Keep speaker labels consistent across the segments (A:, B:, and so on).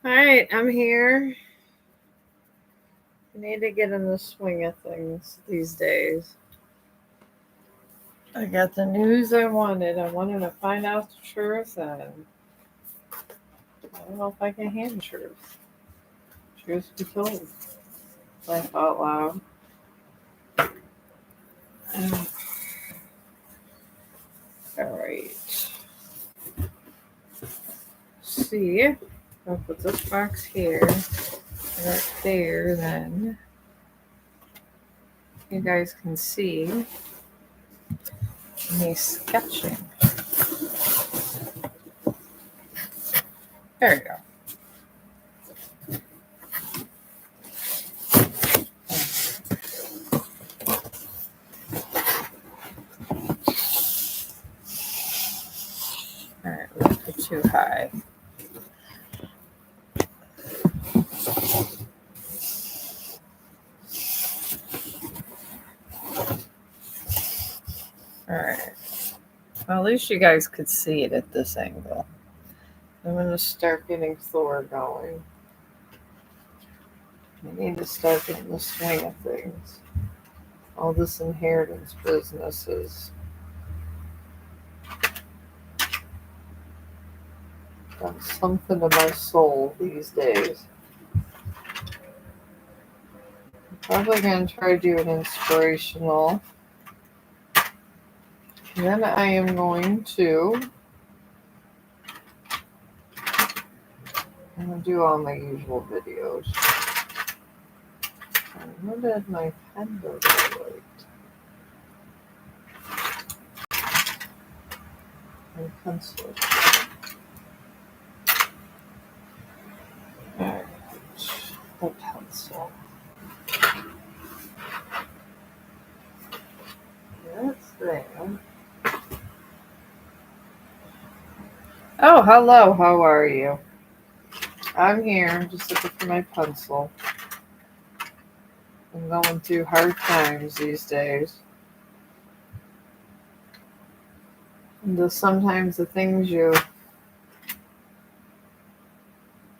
A: Alright, I'm here. I need to get in the swing of things these days. I got the news I wanted. I wanted to find out the truth, and I don't know if I can handle truth. Truth be told. Laugh out loud. Alright. See, I'll put this box here, right there, then you guys can see me sketching. There you go. Alright, let's put too high. Alright. Well, at least you guys could see it at this angle. I'm going to start getting Thor going. I need to start getting the swing of things. All this inheritance business is done something to my soul these days. I'm probably going to try to do an inspirational. And then I am going to do all my usual videos. Where did my pen go to? My pencil. Alright, the pencil. That's there. Oh, hello, how are you? I'm here, just looking for my pencil. I'm going through hard times these days. And sometimes the things you...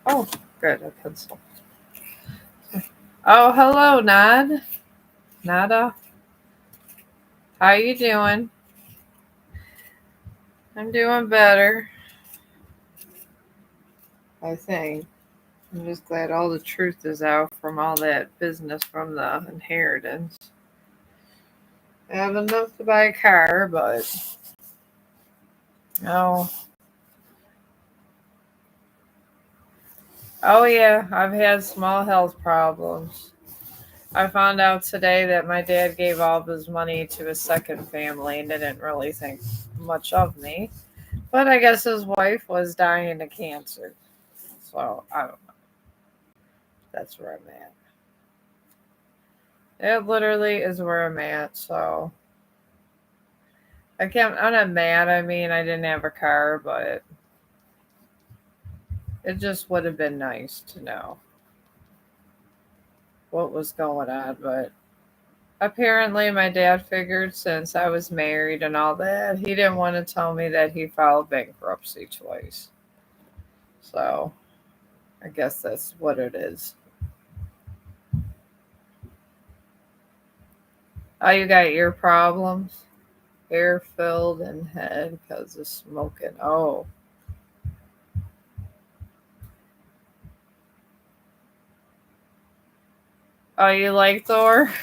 A: Oh, good, a pencil. Oh, hello, Nada. How you doing? I'm doing better, I think. I'm just glad all the truth is out from all that business from the inheritance. I have enough to buy a car, but... Oh yeah, I've had small health problems. I found out today that my dad gave all of his money to his second family and didn't really think much of me. But I guess his wife was dying of cancer. So, I don't know. That's where I'm at. It literally is where I'm at, so... I'm not mad. I mean, I didn't have a car, but... It just would have been nice to know what was going on, but apparently my dad figured since I was married and all that, he didn't want to tell me that he filed bankruptcy twice. So, I guess that's what it is. Oh, you got ear problems? Air filled in head because of smoking. Oh. Oh, you like Thor?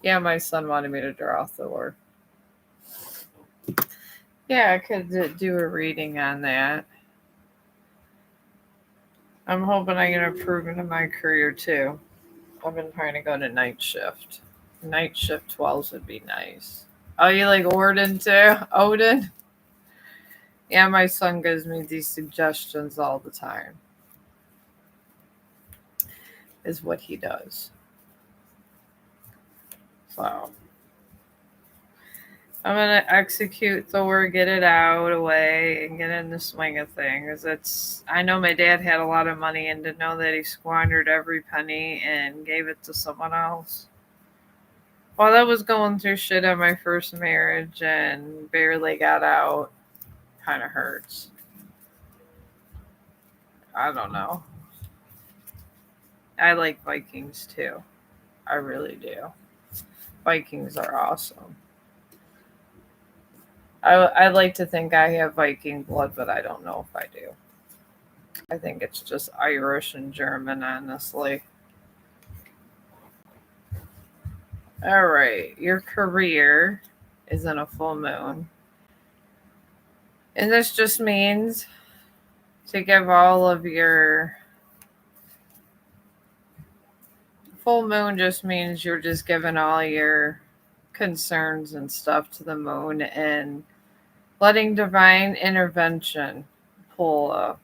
A: Yeah, my son wanted me to draw Thor. Yeah, I could do a reading on that. I'm hoping I can improve into my career too. I've been trying to go to night shift. Night shift 12s would be nice. Oh, you like Odin too? Odin? Yeah, my son gives me these suggestions all the time. Is what he does. So I'm gonna execute Thor, get it out away, and get in the swing of things. I know my dad had a lot of money, and to know that he squandered every penny and gave it to someone else. While I was going through shit on my first marriage and barely got out, kind of hurts. I don't know. I like Vikings too. I really do. Vikings are awesome. I like to think I have Viking blood, but I don't know if I do. I think it's just Irish and German, honestly. All right, your career is in a full moon. And this just means to give all of your full moon just means you're just giving all your concerns and stuff to the moon and letting divine intervention pull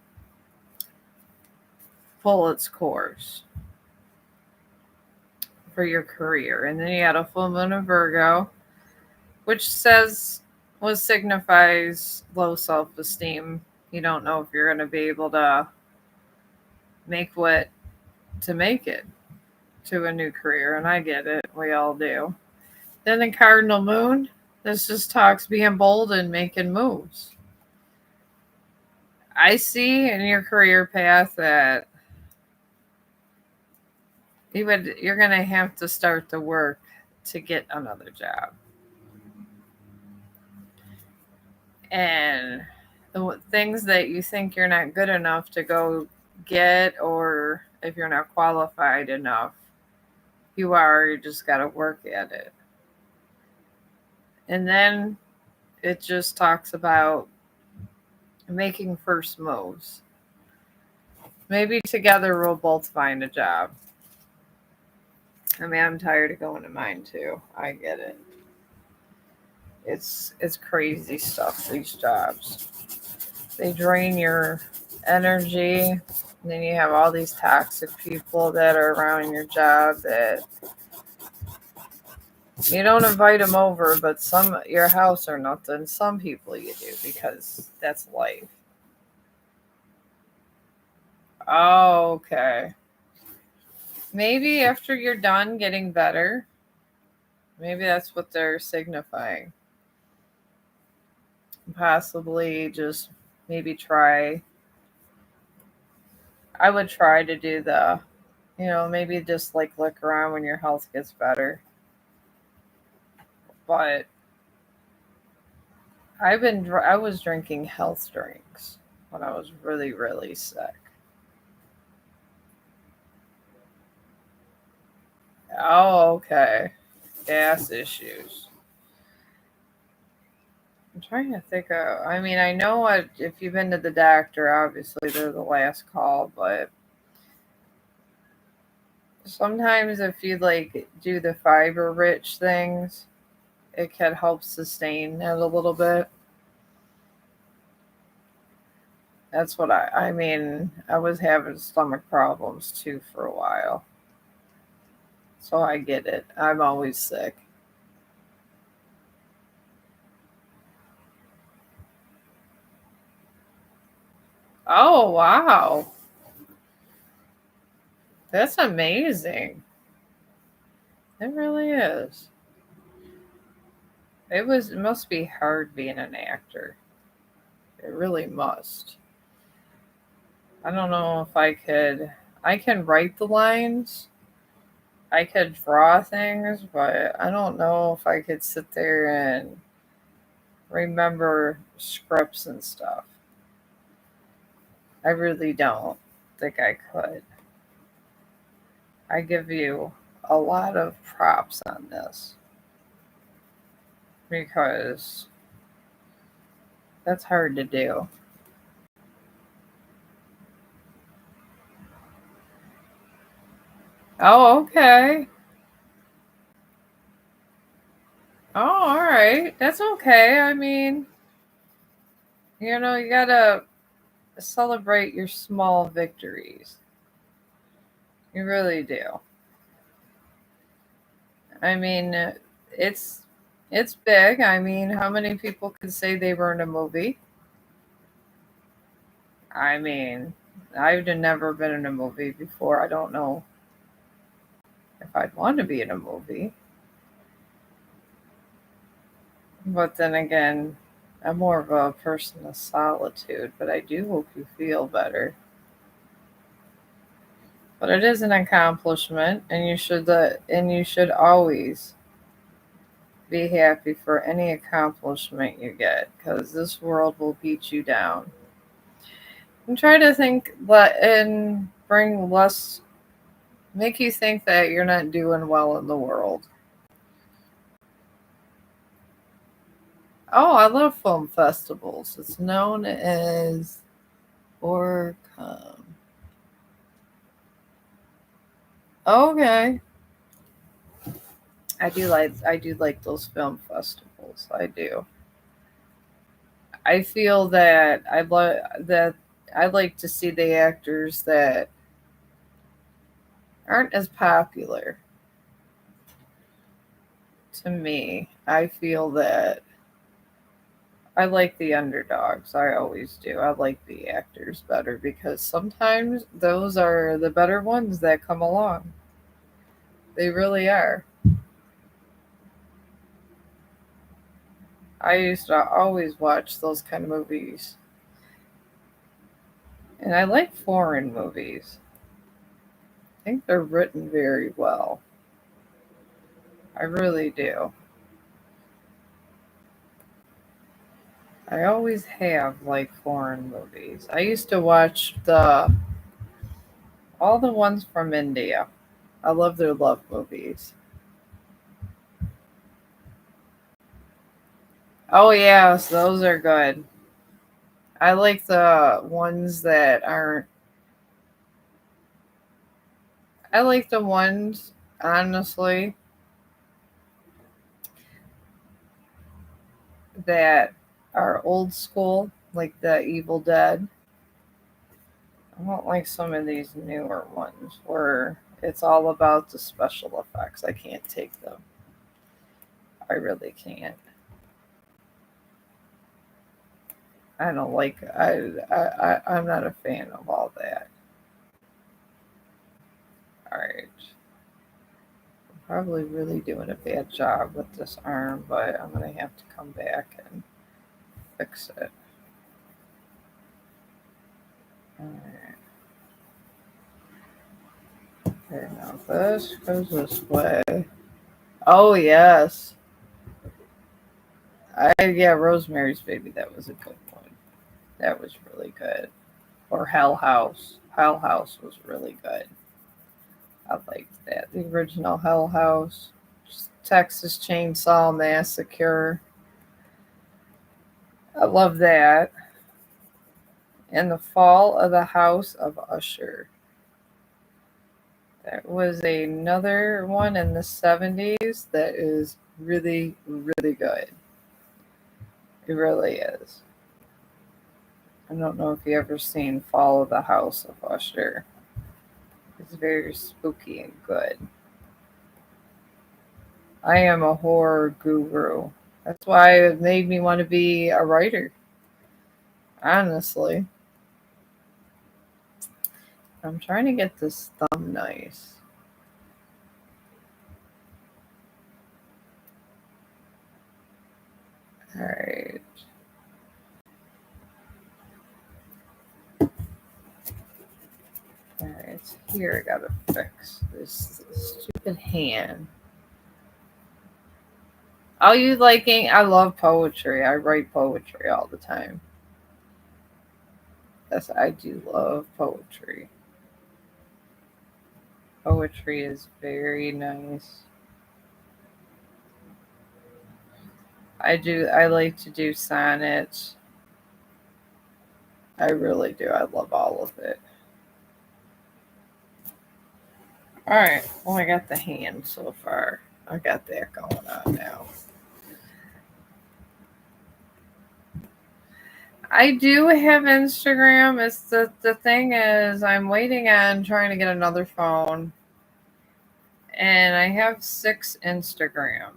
A: pull its course for your career. And then you had a full moon of Virgo, which says what signifies low self-esteem. You don't know if you're going to be able to make what to make it to a new career, and I get it. We all do. Then the cardinal moon, this just talks being bold and making moves. I see in your career path that you're going to have to start the work to get another job. And the things that you think you're not good enough to go get, or if you're not qualified enough, you are. You just got to work at it. And then it just talks about making first moves. Maybe together we'll both find a job. I mean, I'm tired of going to mine too. I get it. It's crazy stuff, these jobs. They drain your energy. And then you have all these toxic people that are around your job that you don't invite them over, but your house or nothing. Some people you do because that's life. Oh, okay. Maybe after you're done getting better, maybe that's what they're signifying. Possibly just maybe try. I would try to do maybe just like look around when your health gets better. But I was drinking health drinks when I was really, really sick. Oh, okay. Gas issues. I'm trying to think of. I mean, I know what if you've been to the doctor, obviously they're the last call, but sometimes if you like do the fiber rich things, it can help sustain it a little bit. That's what I mean, I was having stomach problems too for a while. So I get it. I'm always sick. Oh, wow. That's amazing. It really is. It must be hard being an actor. It really must. I don't know if I can write the lines. I could draw things, but I don't know if I could sit there and remember scripts and stuff. I really don't think I could. I give you a lot of props on this because that's hard to do. Oh, okay. Oh, all right. That's okay. I mean, you gotta celebrate your small victories. You really do. I mean, it's it's big. I mean, how many people could say they were in a movie? I mean, I've never been in a movie before. I don't know if I'd want to be in a movie. But then again, I'm more of a person of solitude, but I do hope you feel better. But it is an accomplishment, and you should always be happy for any accomplishment you get, because this world will beat you down. And try to think and bring less, make you think that you're not doing well in the world. Oh, I love film festivals. It's known as Orcom. Okay. I do like those film festivals. I do. I feel that I like to see the actors that aren't as popular to me. I feel that I like the underdogs. I always do. I like the actors better because sometimes those are the better ones that come along. They really are. I used to always watch those kind of movies. And I like foreign movies. I think they're written very well. I really do. I always have like foreign movies. I used to watch the all the ones from India. I love their love movies. Oh yes, those are good. I like the ones that aren't. I like the ones, honestly, that are old school, like the Evil Dead. I don't like some of these newer ones where it's all about the special effects. I can't take them. I really can't. I don't like. I'm not a fan of all that. All right, I'm probably really doing a bad job with this arm, but I'm gonna have to come back and fix it. All right. Okay, now this goes this way. Oh yes, yeah, Rosemary's Baby. That was a good one. That was really good. Or Hell House. Hell House was really good. I liked that. The original Hell House. Texas Chainsaw Massacre. I love that. And The Fall of the House of Usher. That was another one in the 70s that is really, really good. It really is. I don't know if you ever seen Fall of the House of Usher. It's very spooky and good. I am a horror guru. That's why it made me want to be a writer, honestly. I'm trying to get this thumb nice. Alright. Alright, so here I gotta fix this stupid hand. Oh, you liking? I love poetry. I write poetry all the time. Yes, I do love poetry. Poetry is very nice. I like to do sonnets. I really do. I love all of it. Alright, well, I got the hand so far. I got that going on now. I do have Instagram. It's the thing is I'm waiting on trying to get another phone, and I have 6 Instagrams.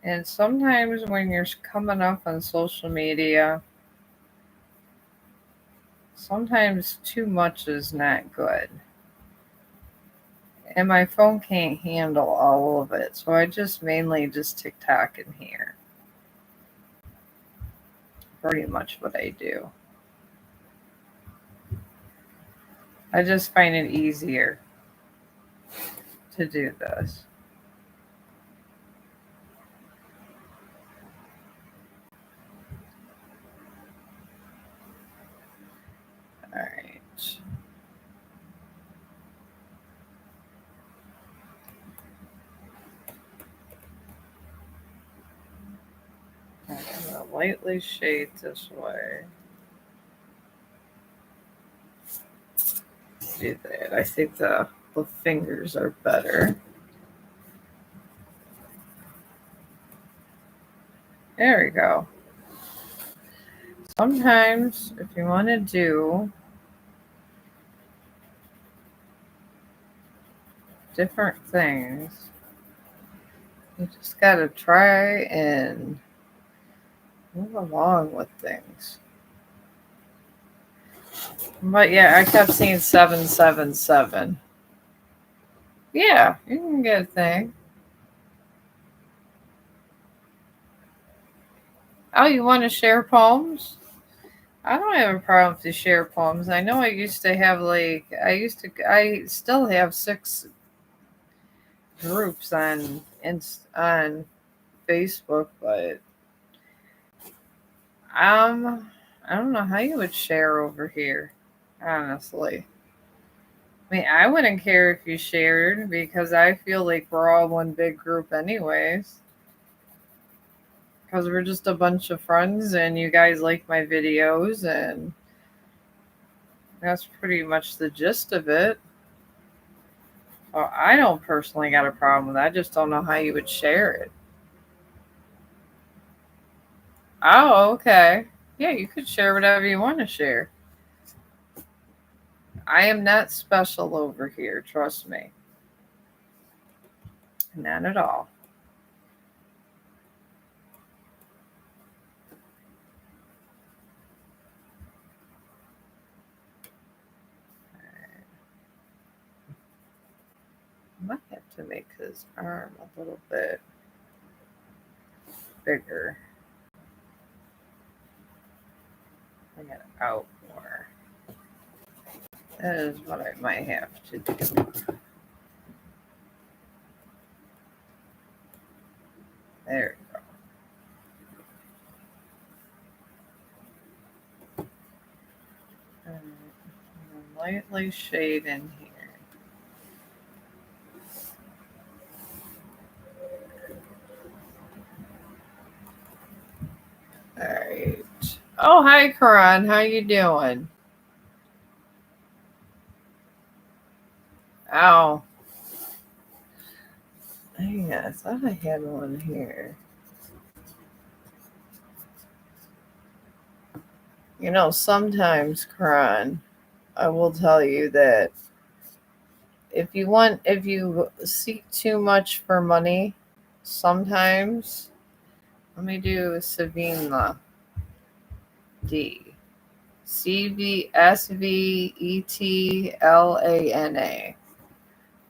A: And sometimes when you're coming up on social media, sometimes too much is not good. And my phone can't handle all of it, so I just mainly just TikTok in here. Pretty much what I do. I just find it easier to do this. All right. I'm going to lightly shade this way. Do that. I think the fingers are better. There we go. Sometimes, if you want to do different things, you just got to try and move along with things. But yeah, I kept seeing 777. Yeah, you can get a thing. Oh, you want to share poems? I don't have a problem to share poems. I know I used to have I still have 6 groups on Facebook, but I don't know how you would share over here, honestly. I mean, I wouldn't care if you shared because I feel like we're all one big group anyways. Because we're just a bunch of friends and you guys like my videos, and that's pretty much the gist of it. Well, I don't personally got a problem with that. I just don't know how you would share it. Oh, okay. Yeah, you could share whatever you want to share. I am not special over here, trust me. Not at all. I might have to make his arm a little bit bigger. Bring it out more. That is what I might have to do. There we go. And lightly shade in here. All right. Oh, hi, Karan. How you doing? Ow. Yeah, I thought I had one here. You know, sometimes, Karan, I will tell you that if you seek too much for money, sometimes, let me do Savina D. CVSVETLANA.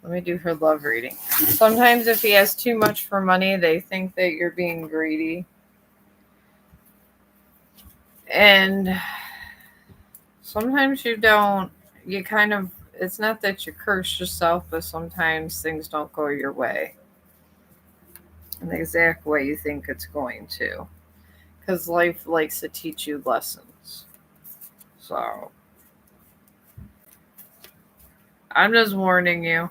A: Let me do her love reading. Sometimes, if he has too much for money, they think that you're being greedy. And sometimes you don't, you kind of, it's not that you curse yourself, but sometimes things don't go your way in the exact way you think it's going to. Because life likes to teach you lessons. So, I'm just warning you.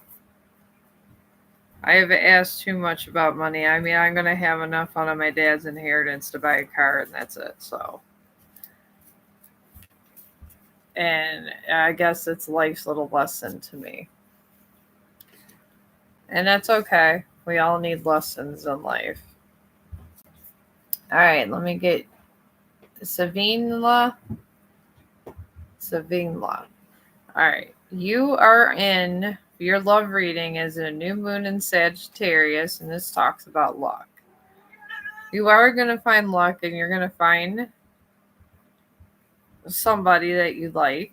A: I have asked too much about money. I mean, I'm going to have enough out of my dad's inheritance to buy a car, and that's it. So, and I guess it's life's little lesson to me. And that's okay. We all need lessons in life. All right, let me get Savinla. All right. You are in, your love reading is a new moon in Sagittarius, and this talks about luck. You are going to find luck, and you're going to find somebody that you like.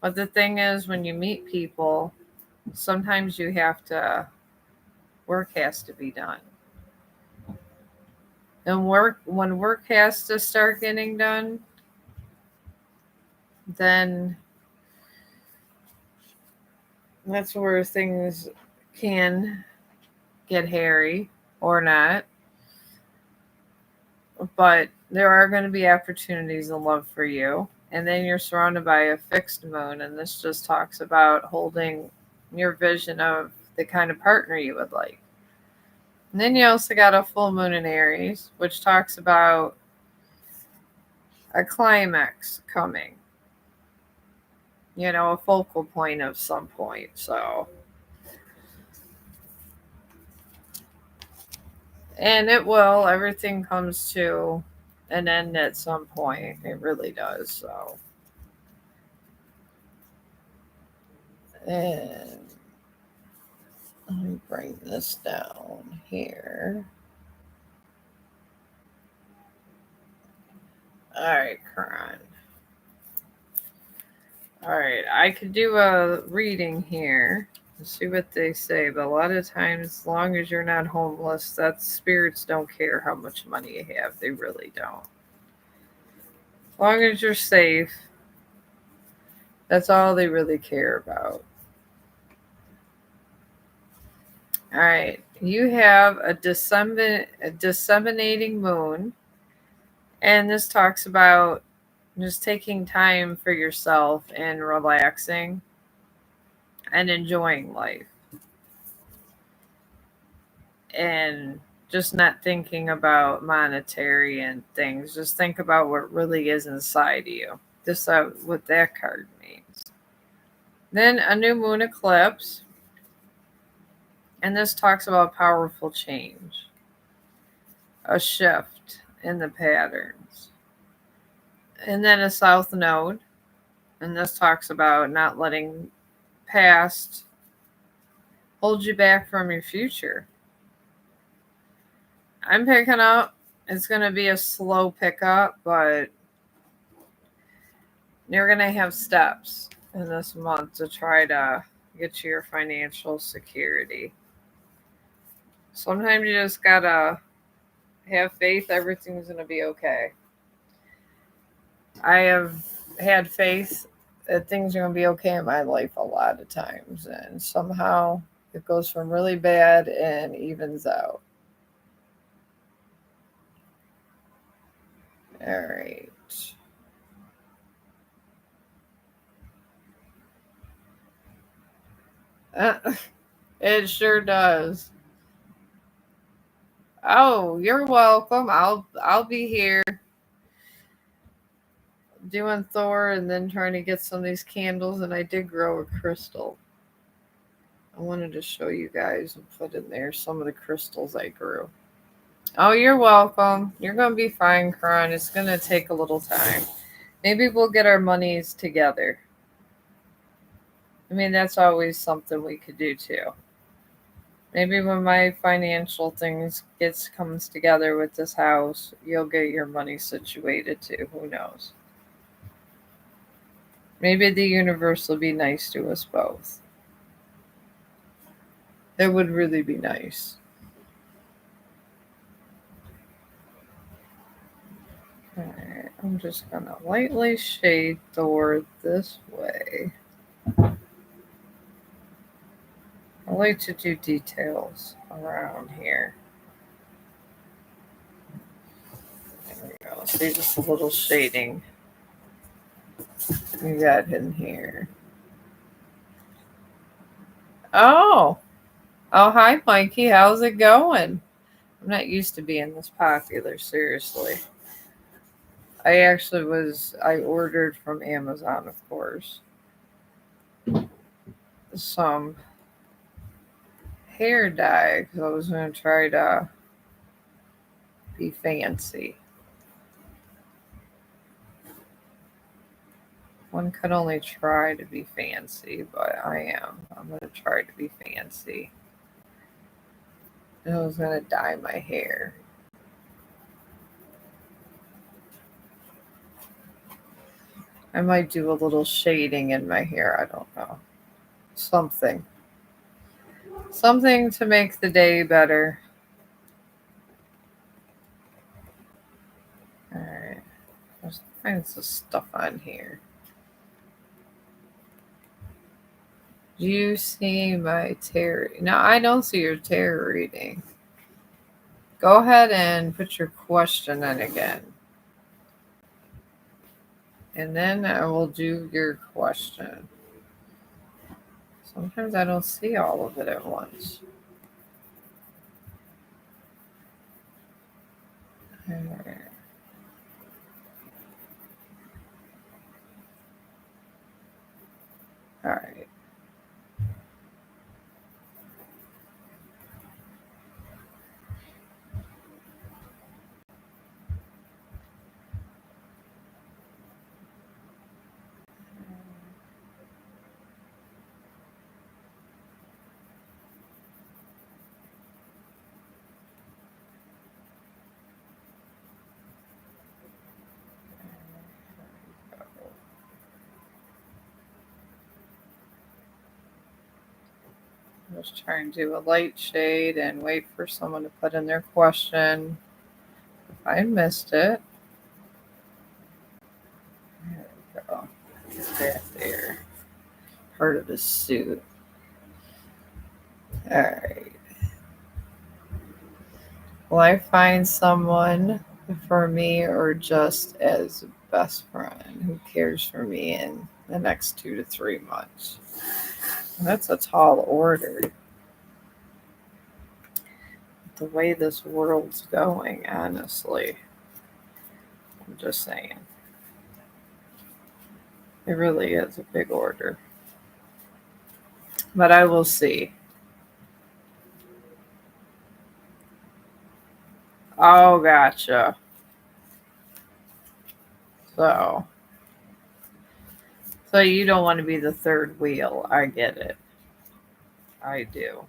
A: But the thing is, when you meet people, sometimes you have to, work has to be done. And when work has to start getting done, then That's where things can get hairy or not. But there are going to be opportunities in love for you. And then you're surrounded by a fixed moon, and this just talks about holding your vision of the kind of partner you would like. And then you also got a full moon in Aries, which talks about a climax coming, a focal point of some point. So, and it will, everything comes to an end at some point. It really does. So, and let me bring this down here. All right, Karan. All right, I could do a reading here and see what they say, but a lot of times, as long as you're not homeless, that spirits don't care how much money you have. They really don't. As long as you're safe, that's all they really care about. All right, you have a disseminating moon, and this talks about just taking time for yourself and relaxing and enjoying life and just not thinking about monetary and things. Just think about what really is inside of you. Just what that card means. Then a new moon eclipse, and this talks about powerful change, a shift in the patterns. And then a south node, and this talks about not letting past hold you back from your future. I'm picking up. It's going to be a slow pickup, but you're going to have steps in this month to try to get to your financial security. Sometimes you just got to have faith everything's going to be okay. I have had faith that things are going to be okay in my life a lot of times, and somehow it goes from really bad and evens out. All right. It sure does. Oh, you're welcome. I'll be here doing Thor and then trying to get some of these candles, and I did grow a crystal. I wanted to show you guys and put in there some of the crystals I grew. Oh, you're welcome. You're going to be fine, Kron. It's going to take a little time. Maybe we'll get our monies together. I mean, that's always something we could do too. Maybe when my financial things comes together with this house, you'll get your money situated too. Who knows? Maybe the universe will be nice to us both. It would really be nice. Alright, I'm just gonna lightly shade Thor this way. I like to do details around here. There we go. See, just a little shading we got in here. Oh, hi, Mikey. How's it going? I'm not used to being this popular, seriously. I ordered from Amazon, of course, some hair dye because I was going to try to be fancy. One could only try to be fancy, but I am. I'm going to try to be fancy. And I was going to dye my hair. I might do a little shading in my hair. I don't know. Something to make the day better. All right. There's all kinds of stuff on here. Do you see my tarot? No, I don't see your tarot reading. Go ahead and put your question in again. And then I will do your question. Sometimes I don't see all of it at once. Alright. Alright. Just try and do a light shade and wait for someone to put in their question. If I missed it. There we go. Get that there. Part of his suit. Alright. Will I find someone for me or just as a best friend who cares for me in the next 2 to 3 months? That's a tall order. The way this world's going, honestly. I'm just saying. It really is a big order. But I will see. Oh, gotcha. So you don't want to be the third wheel. I get it. I do.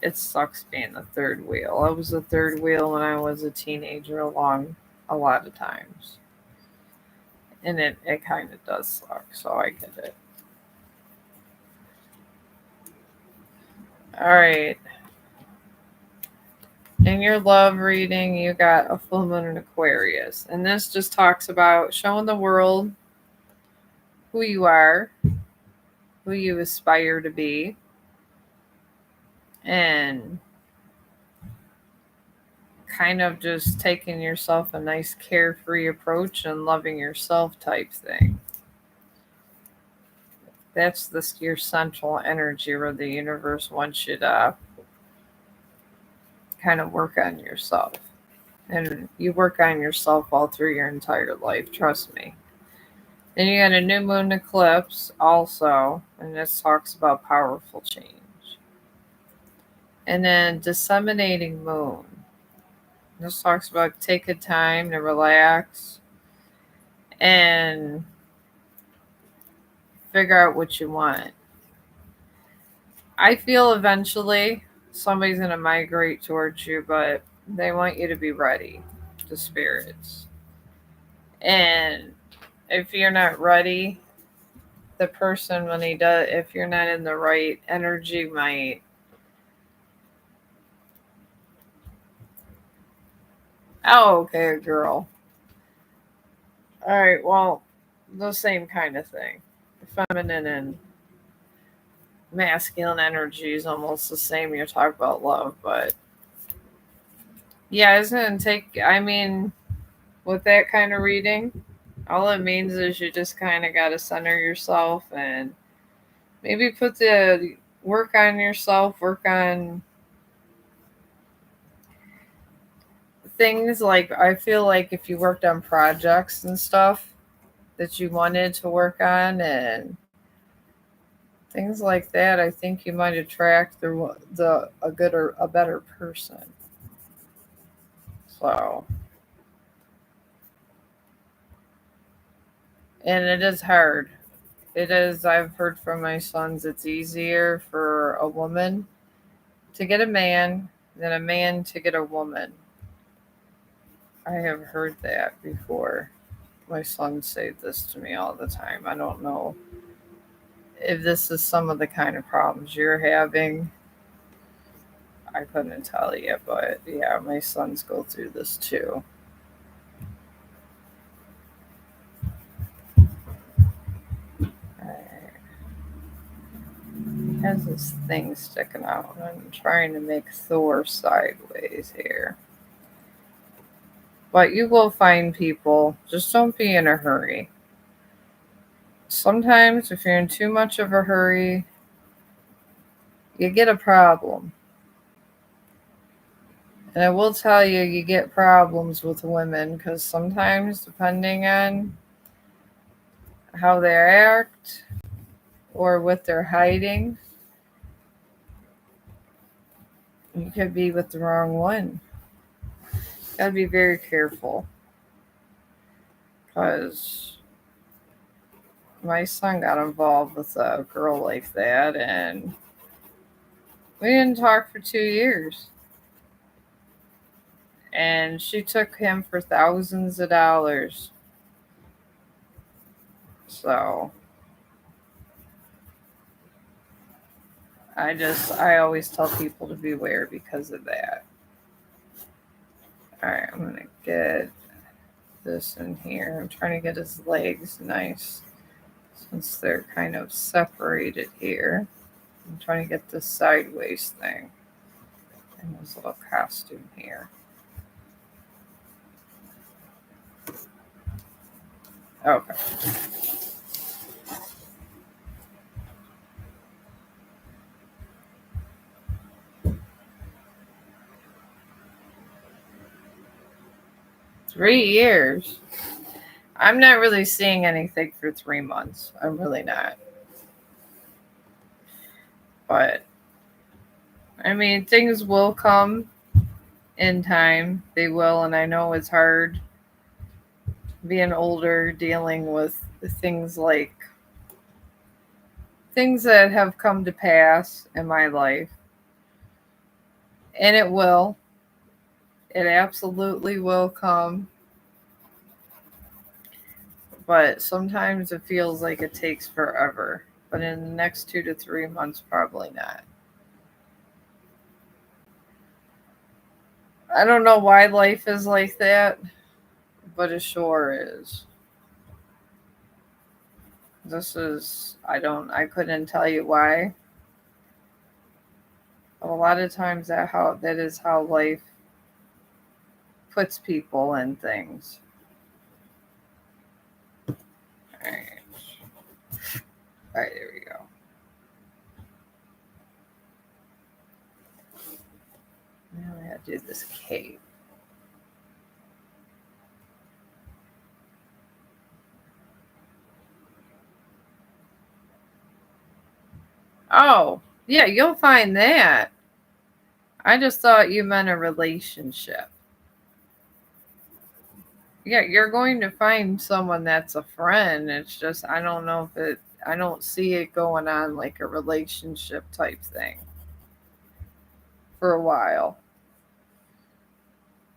A: It sucks being the third wheel. I was the third wheel when I was a teenager a lot of times. And it kind of does suck, so I get it. All right. In your love reading, you got a full moon in Aquarius. And this just talks about showing the world who you are, who you aspire to be, and kind of just taking yourself a nice carefree approach and loving yourself type thing. That's your central energy where the universe wants you to kind of work on yourself. And you work on yourself all through your entire life, trust me. Then you got a new moon eclipse also, and this talks about powerful change. And then disseminating moon. This talks about taking time to relax and figure out what you want. I feel eventually somebody's going to migrate towards you, but they want you to be ready, the spirits. And if you're not ready, the person, when he does, if you're not in the right energy, might okay, girl. All right, well, the same kind of thing. Feminine and masculine energy is almost the same. You're talking about love, but yeah, it's gonna take. I mean, with that kind of reading, all it means is you just kind of got to center yourself and maybe put the work on yourself, work on things like I feel like if you worked on projects and stuff that you wanted to work on and things like that, I think you might attract a better person. So, and it is hard. It is. I've heard from my sons. It's easier for a woman to get a man than a man to get a woman. I have heard that before. My sons say this to me all the time. I don't know if this is some of the kind of problems you're having. I couldn't tell you, but yeah, my sons go through this too. Alright. has this thing sticking out? I'm trying to make Thor sideways here. But you will find people. Just don't be in a hurry. Sometimes if you're in too much of a hurry, you get a problem. And I will tell you, you get problems with women because sometimes, depending on how they act or what they're hiding, you could be with the wrong one. Gotta be very careful because my son got involved with a girl like that and we didn't talk for 2 years. And she took him for thousands of dollars. So I always tell people to beware because of that. All right, I'm going to get this in here. I'm trying to get his legs nice since they're kind of separated here. I'm trying to get this sideways thing in his little costume here. Okay. Three years. I'm not really seeing anything for 3 months. I'm really not. But, I mean, things will come in time. They will, and I know it's hard being older, dealing with things like things that have come to pass in my life. And it will. It absolutely will come. But sometimes it feels like it takes forever. But in the next 2 to 3 months, probably not. I don't know why life is like that, but it sure is. I couldn't tell you why. A lot of times that is how life puts people in things. Alright. Alright, there we go. Now I gotta do this cape. Oh, yeah, you'll find that. I just thought you meant a relationship. Yeah, you're going to find someone that's a friend. It's just, I don't see it going on like a relationship type thing for a while.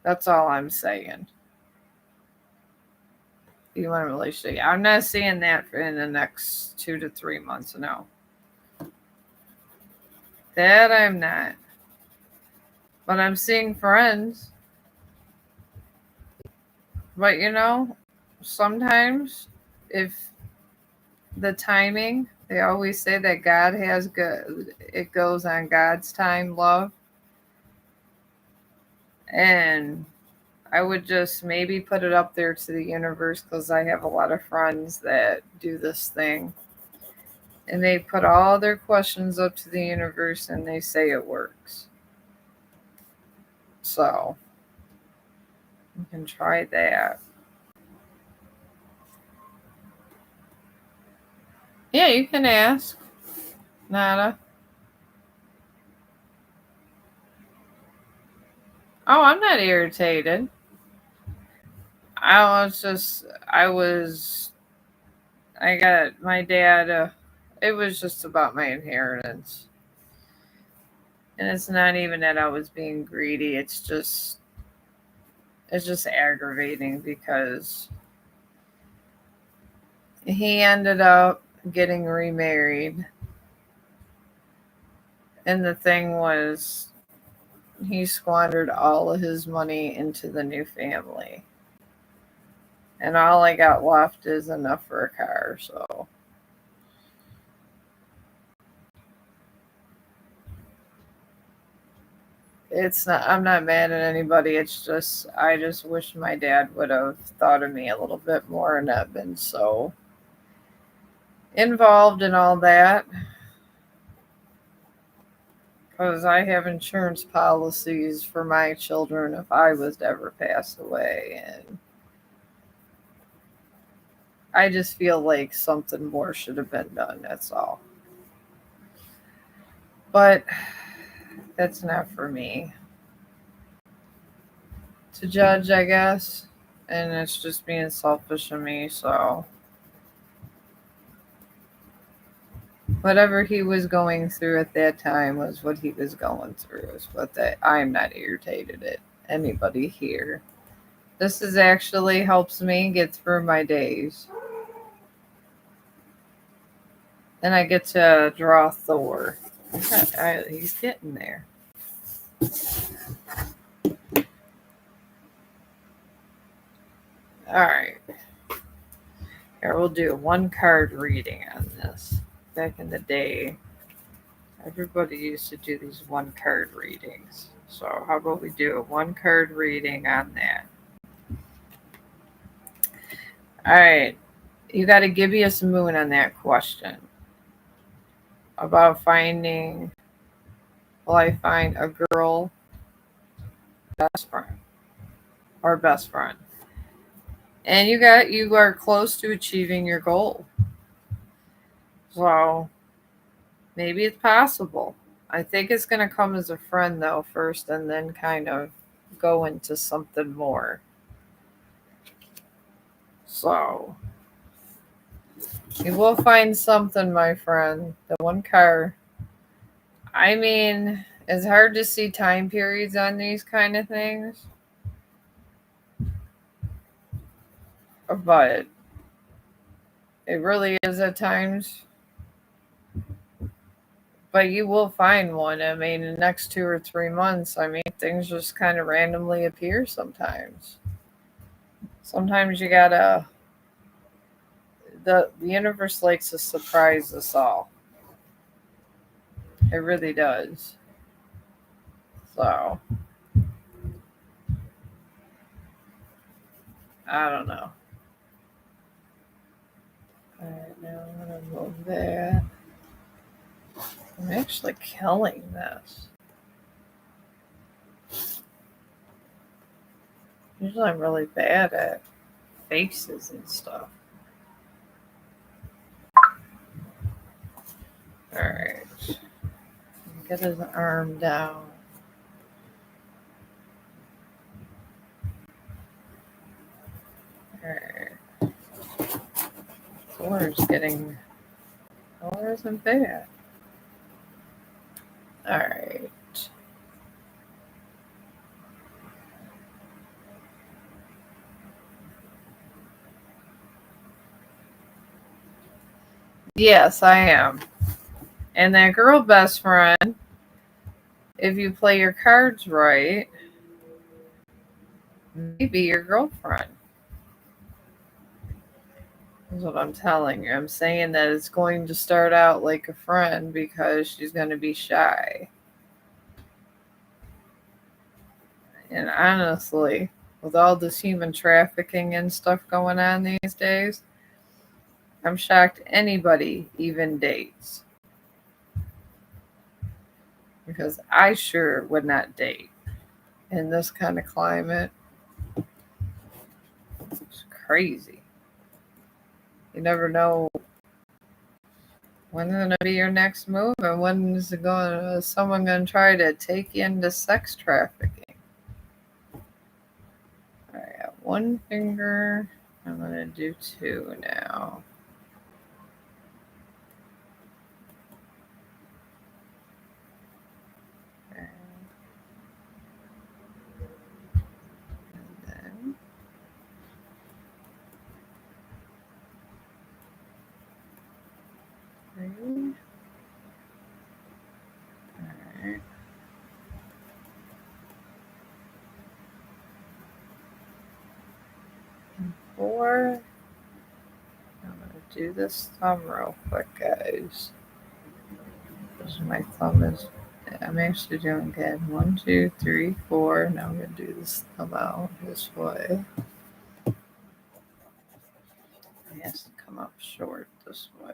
A: That's all I'm saying. You want a relationship? I'm not seeing that in the next 2 to 3 months. No. That I'm not. But I'm seeing friends. But sometimes if the timing, they always say that God has good, it goes on God's time, love. And I would just maybe put it up there to the universe because I have a lot of friends that do this thing. And they put all their questions up to the universe and they say it works. So you can try that. Yeah, you can ask. Nada. Oh, I'm not irritated. I got my dad, it was just about my inheritance. And it's not even that I was being greedy. It's just aggravating because he ended up getting remarried. And the thing was, he squandered all of his money into the new family. And all I got left is enough for a car, so. It's not, I'm not mad at anybody. It's just, I just wish my dad would have thought of me a little bit more and not been so involved in all that. Because I have insurance policies for my children if I was to ever pass away. And I just feel like something more should have been done. That's all. But that's not for me to judge, I guess. And it's just being selfish of me. So whatever he was going through at that time was what he was going through. Is what that I'm not irritated at anybody here. This is actually helps me get through my days. And I get to draw Thor. He's getting there. Alright. Here, we'll do a one card reading on this. Back in the day, everybody used to do these one card readings. So, how about we do a one card reading on that? Alright. You got a gibbous moon on that question. About finding, will I find a girl best friend or best friend? And you are close to achieving your goal. So maybe it's possible. I think it's going to come as a friend though first and then kind of go into something more. So you will find something, my friend. The one card. I mean, it's hard to see time periods on these kind of things. But it really is at times. But you will find one. I mean, in the next 2 or 3 months, I mean, things just kind of randomly appear sometimes. Sometimes you gotta, the universe likes to surprise us all. It really does. So, I don't know. Alright, now I'm gonna move that. I'm actually killing this. Usually I'm really bad at faces and stuff. Alright. Get his arm down. Alright. Thor's getting. Thor isn't bad. Alright. Yes, I am. And that girl best friend, if you play your cards right, may be your girlfriend. That's what I'm telling you. I'm saying that it's going to start out like a friend because she's going to be shy. And honestly, with all this human trafficking and stuff going on these days, I'm shocked anybody even dates. Because I sure would not date in this kind of climate. It's crazy. You never know when's going to be your next move and when is someone going to try to take you into sex trafficking. All right, I got one finger. I'm going to do two now. Okay. And then three. All right. And four. I'm going to do this thumb real quick, guys. Because my thumb is I'm actually doing good. 1, 2, 3, 4. Now I'm going to do this thumb out this way. It has to come up short this way.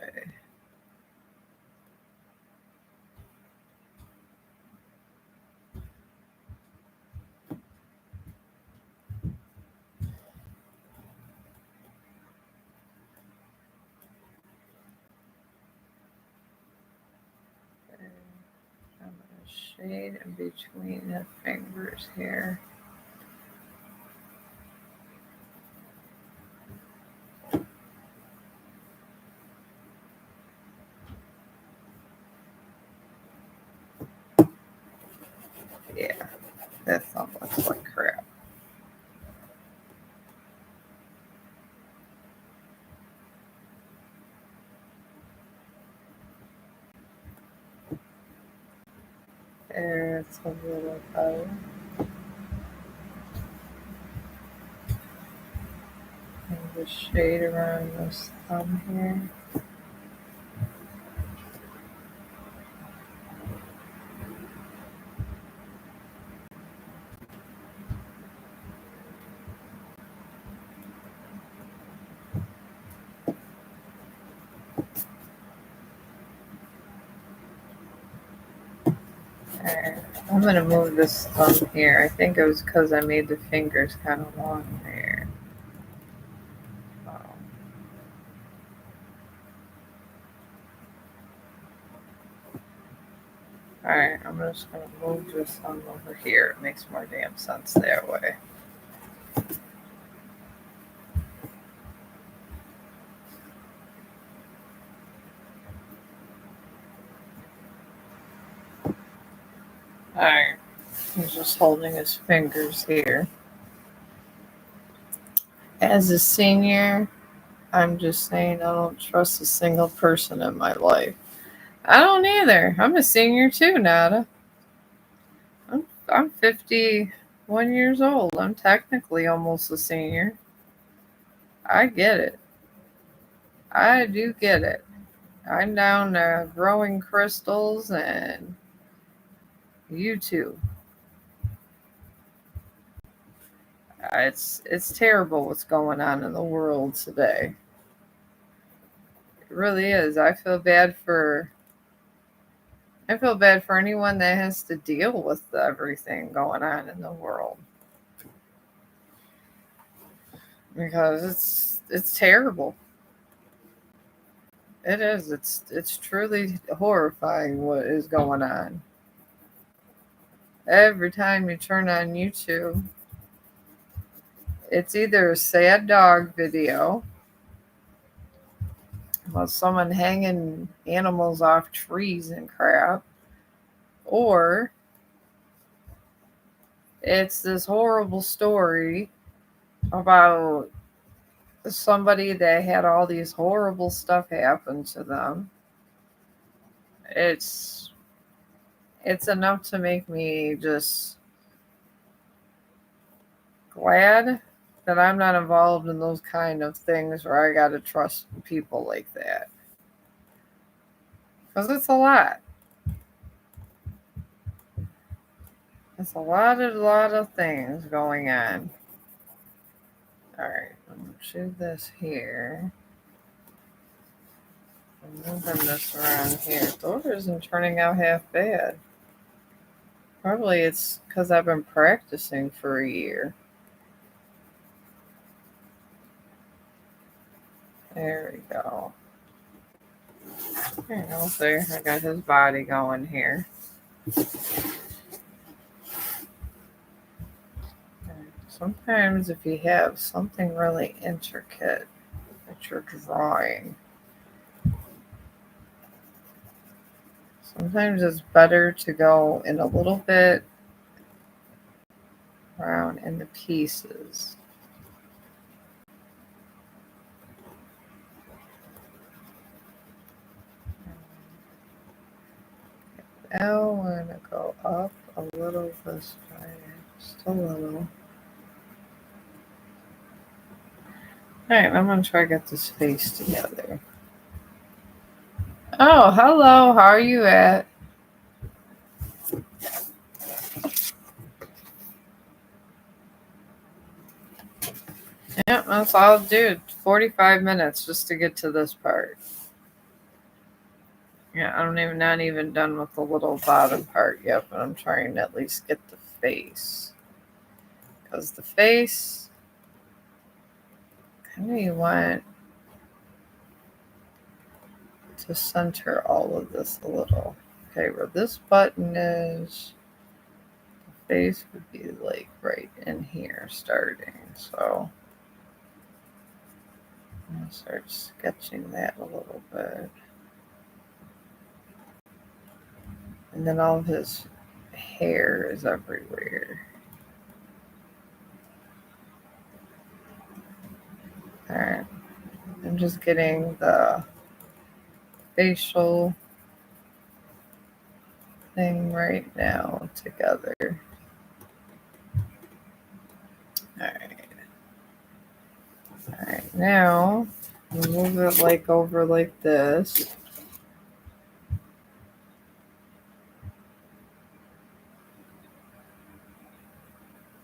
A: I'm going to shade in between the fingers here. Yeah, that thumb looks like crap. There, it's a little better. And the shade around this thumb here. Alright, I'm going to move this thumb here. I think it was because I made the fingers kind of long there. Alright, I'm just going to move this thumb over here. It makes more damn sense that way. Alright, he's just holding his fingers here. As a senior, I'm just saying I don't trust a single person in my life. I don't either. I'm a senior too, Nada. I'm 51 years old. I'm technically almost a senior. I get it. I do get it. I'm down to growing crystals and YouTube. It's terrible what's going on in the world today. It really is. I feel bad for anyone that has to deal with everything going on in the world. Because it's terrible. It is. It's truly horrifying what is going on. Every time you turn on YouTube, it's either a sad dog video about someone hanging animals off trees and crap, or it's this horrible story about somebody that had all these horrible stuff happen to them. It's enough to make me just glad that I'm not involved in those kind of things where I gotta trust people like that. Because it's a lot. It's a lot of things going on. Alright, I'm going to choose this here. I'm moving this around here. Thor isn't turning out half bad. Probably it's because I've been practicing for a year. There we go. There you go. There, I got his body going here. Sometimes if you have something really intricate that you're drawing, sometimes it's better to go in a little bit around in the pieces. Now we're going to go up a little this way, just a little. Alright, I'm going to try to get this face together. Oh, hello. How are you at? Yeah, that's all I'll do. 45 minutes just to get to this part. Yeah, I'm not even done with the little bottom part yet, but I'm trying to at least get the face. Because the face, kind of you want to center all of this a little. Okay, where this button is, the face would be like right in here starting. So I'm going to start sketching that a little bit. And then all of his hair is everywhere. Alright. I'm just getting the facial thing right now together. Alright, now move it like over like this.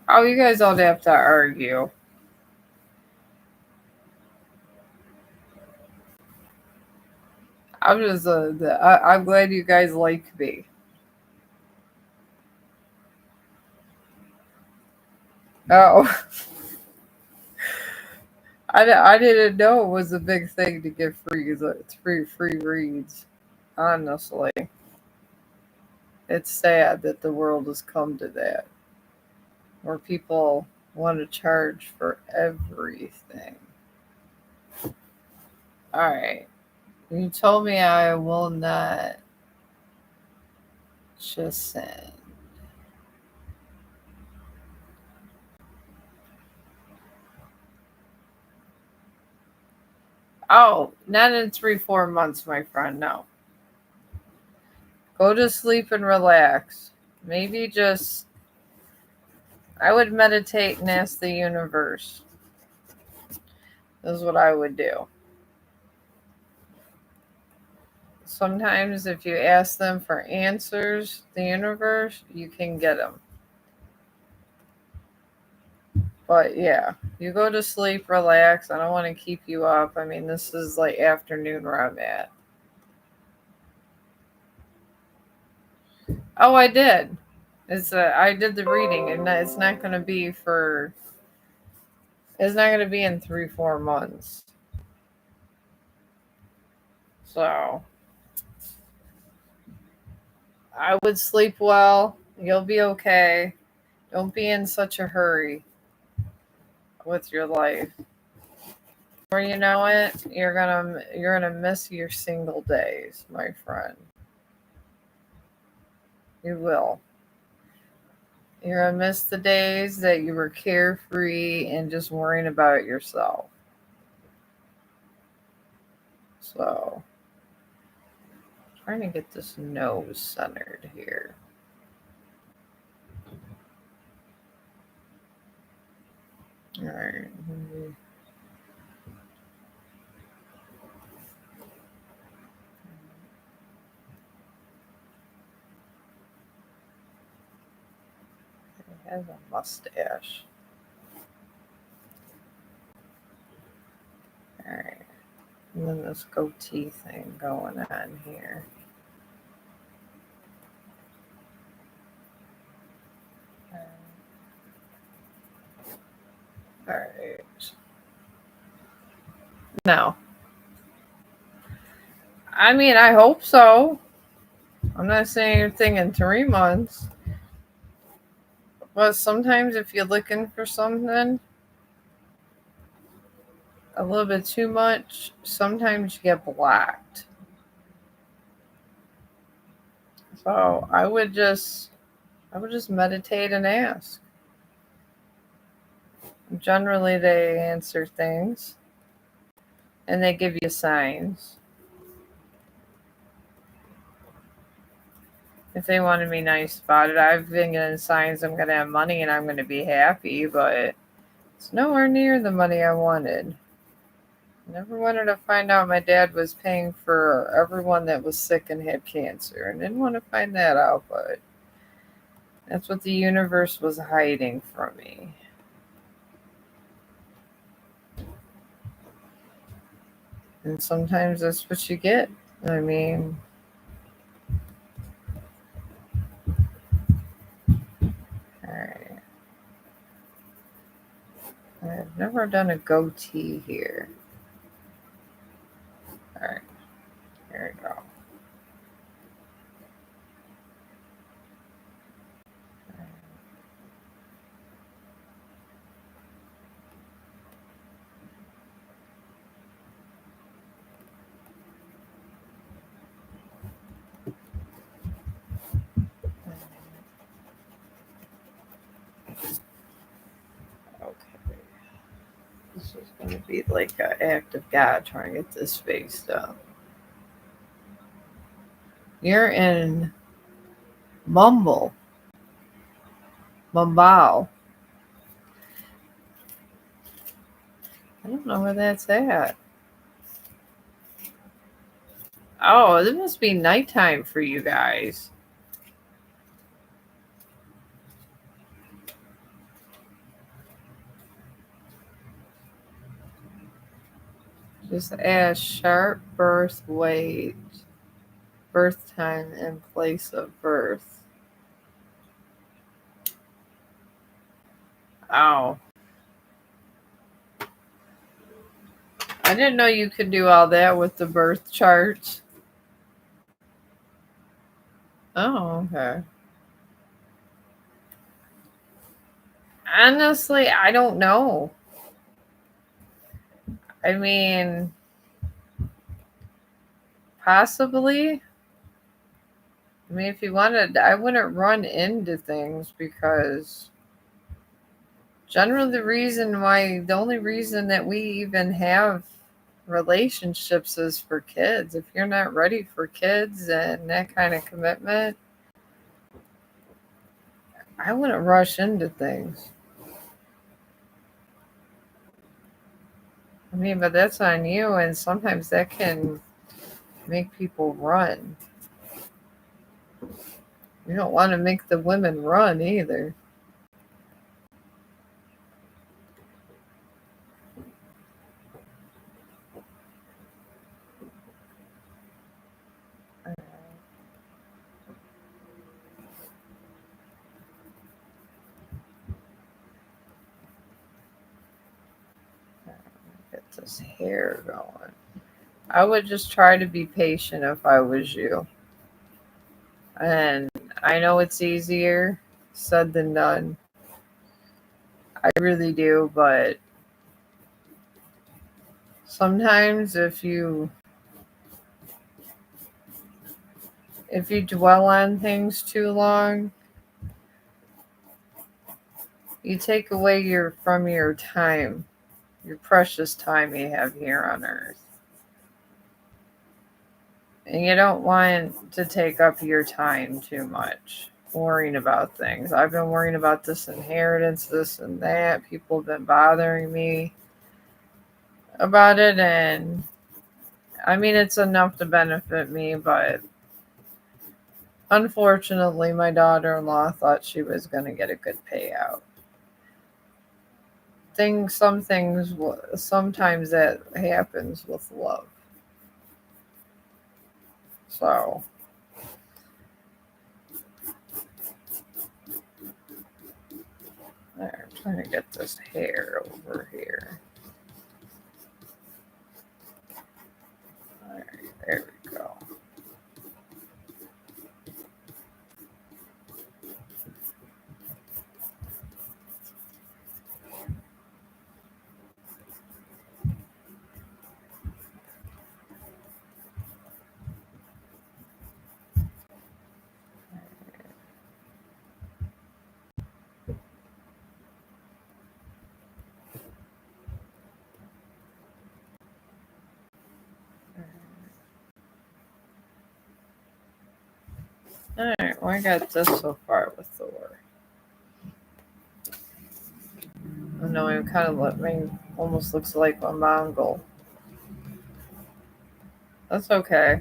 A: Oh, you guys don't have to argue. I'm glad you guys like me. Oh, I didn't know it was a big thing to get free reads. Honestly, it's sad that the world has come to that, where people want to charge for everything. All right, you told me I will not just send. Oh, not in 3-4 months, my friend. No. Go to sleep and relax. Maybe just, I would meditate and ask the universe. This is what I would do. Sometimes if you ask them for answers, the universe, you can get them. But yeah, you go to sleep, relax. I don't want to keep you up. I mean, this is like afternoon where I'm at. Oh, I did. I did the reading, and it's not going to be for. It's not going to be in 3-4 months. So I would sleep well. You'll be okay. Don't be in such a hurry with your life. Before you know it, you're gonna miss your single days, my friend. You will. You're gonna miss the days that you were carefree and just worrying about yourself. So, trying to get this nose centered here. All right. He has a mustache. All right. And then this goatee thing going on here. All right. No. I mean, I hope so. I'm not saying anything in 3 months. But sometimes if you're looking for something a little bit too much, sometimes you get blocked. So I would just meditate and ask. Generally they answer things and they give you signs. If they want to be nice about it, I've been getting signs I'm gonna have money and I'm gonna be happy, but it's nowhere near the money I wanted. Never wanted to find out my dad was paying for everyone that was sick and had cancer. I didn't want to find that out, but that's what the universe was hiding from me. And sometimes that's what you get. I mean, alright. I've never done a goatee here. Alright, here we go. Okay. This is going to be like an act of God trying to get this fixed up. You're in Mumbai. I don't know where that's at. Oh, it must be nighttime for you guys. Just add sharp birth weight, birth time, and place of birth. Oh, I didn't know you could do all that with the birth charts. Oh, okay. Honestly, I don't know. I mean, possibly. I mean, if you wanted, I wouldn't run into things because generally the only reason that we even have relationships is for kids. If you're not ready for kids and that kind of commitment, I wouldn't rush into things. I mean, but that's on you, and sometimes that can make people run. You don't want to make the women run either. Get this hair going. I would just try to be patient if I was you. And I know it's easier said than done. I really do, but sometimes if you dwell on things too long, you take away your time, your precious time you have here on earth. And you don't want to take up your time too much worrying about things. I've been worrying about this inheritance, this and that. People have been bothering me about it, and I mean, it's enough to benefit me, but unfortunately, my daughter-in-law thought she was going to get a good payout. Sometimes that happens with love. So, there, I'm trying to get this hair over here. All right, there we go. All right, well, I got this so far with Thor. I know I'm kind of almost looks like a Mongol. That's okay.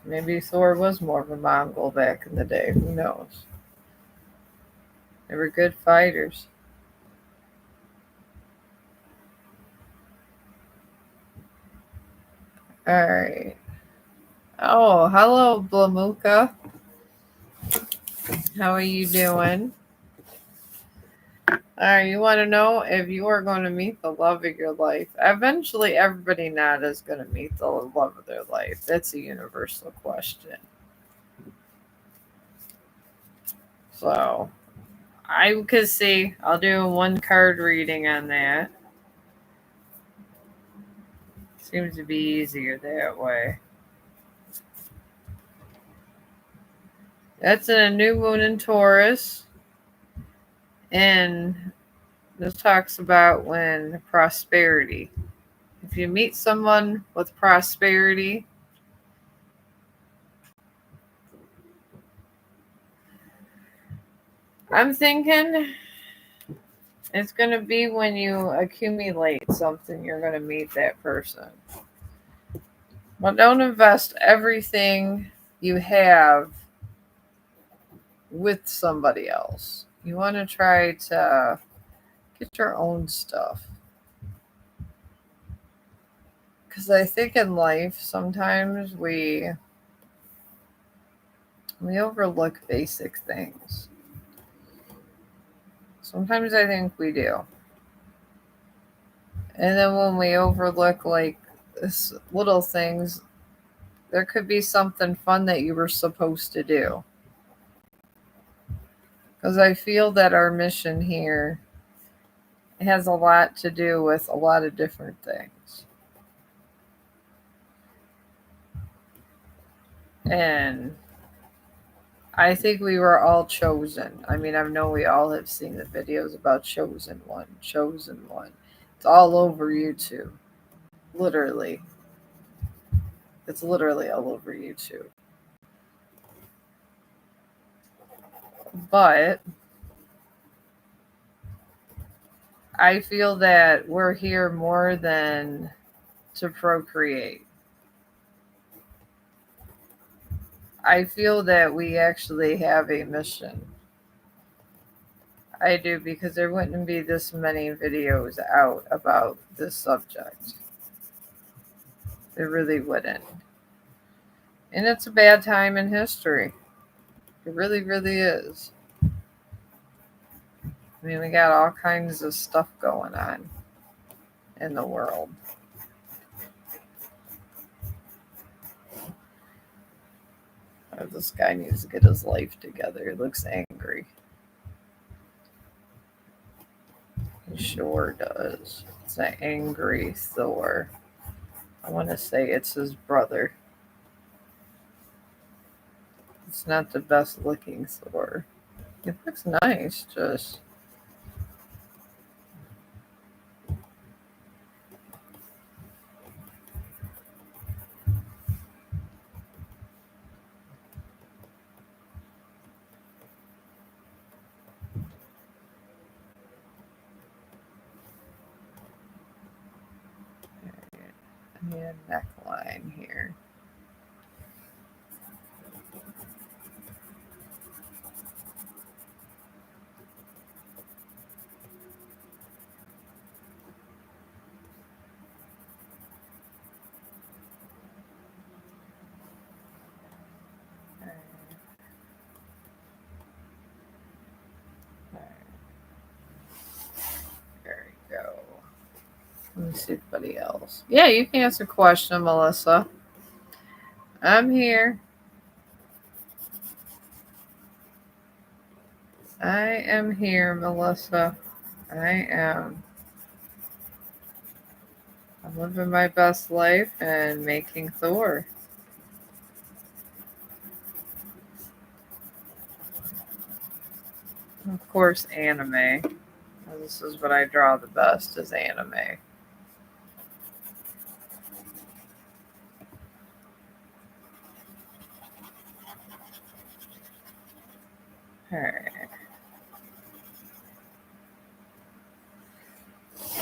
A: Maybe Thor was more of a Mongol back in the day. Who knows? They were good fighters. Alright. Oh, hello, Blamuka. How are you doing? Alright, you want to know if you are going to meet the love of your life? Eventually, everybody not is going to meet the love of their life. That's a universal question. So, I could see, I'll do a one card reading on that. Seems to be easier that way. That's in a new moon in Taurus. And this talks about when prosperity. If you meet someone with prosperity, I'm thinking it's going to be when you accumulate something, you're going to meet that person. But don't invest everything you have with somebody else. You want to try to get your own stuff. Because I think in life, sometimes we overlook basic things. Sometimes I think we do. And then when we overlook like this little things, there could be something fun that you were supposed to do. Because I feel that our mission here has a lot to do with a lot of different things. And I think we were all chosen. I mean, I know we all have seen the videos about Chosen One, Chosen One. It's all over YouTube. Literally. It's literally all over YouTube. But I feel that we're here more than to procreate. I feel that we actually have a mission. I do, because there wouldn't be this many videos out about this subject. There really wouldn't. And it's a bad time in history. It really, really is. I mean, we got all kinds of stuff going on in the world. Oh, this guy needs to get his life together. He looks angry. He sure does. It's an angry Thor. I want to say it's his brother. It's not the best looking Thor. It looks nice, just. I need a neckline here. There we go. Let me see anybody else. Yeah, you can ask a question, Melissa. I'm here. I am here, Melissa. I am. I'm living my best life and making Thor. Of course, anime. This is what I draw the best, is anime. Alright.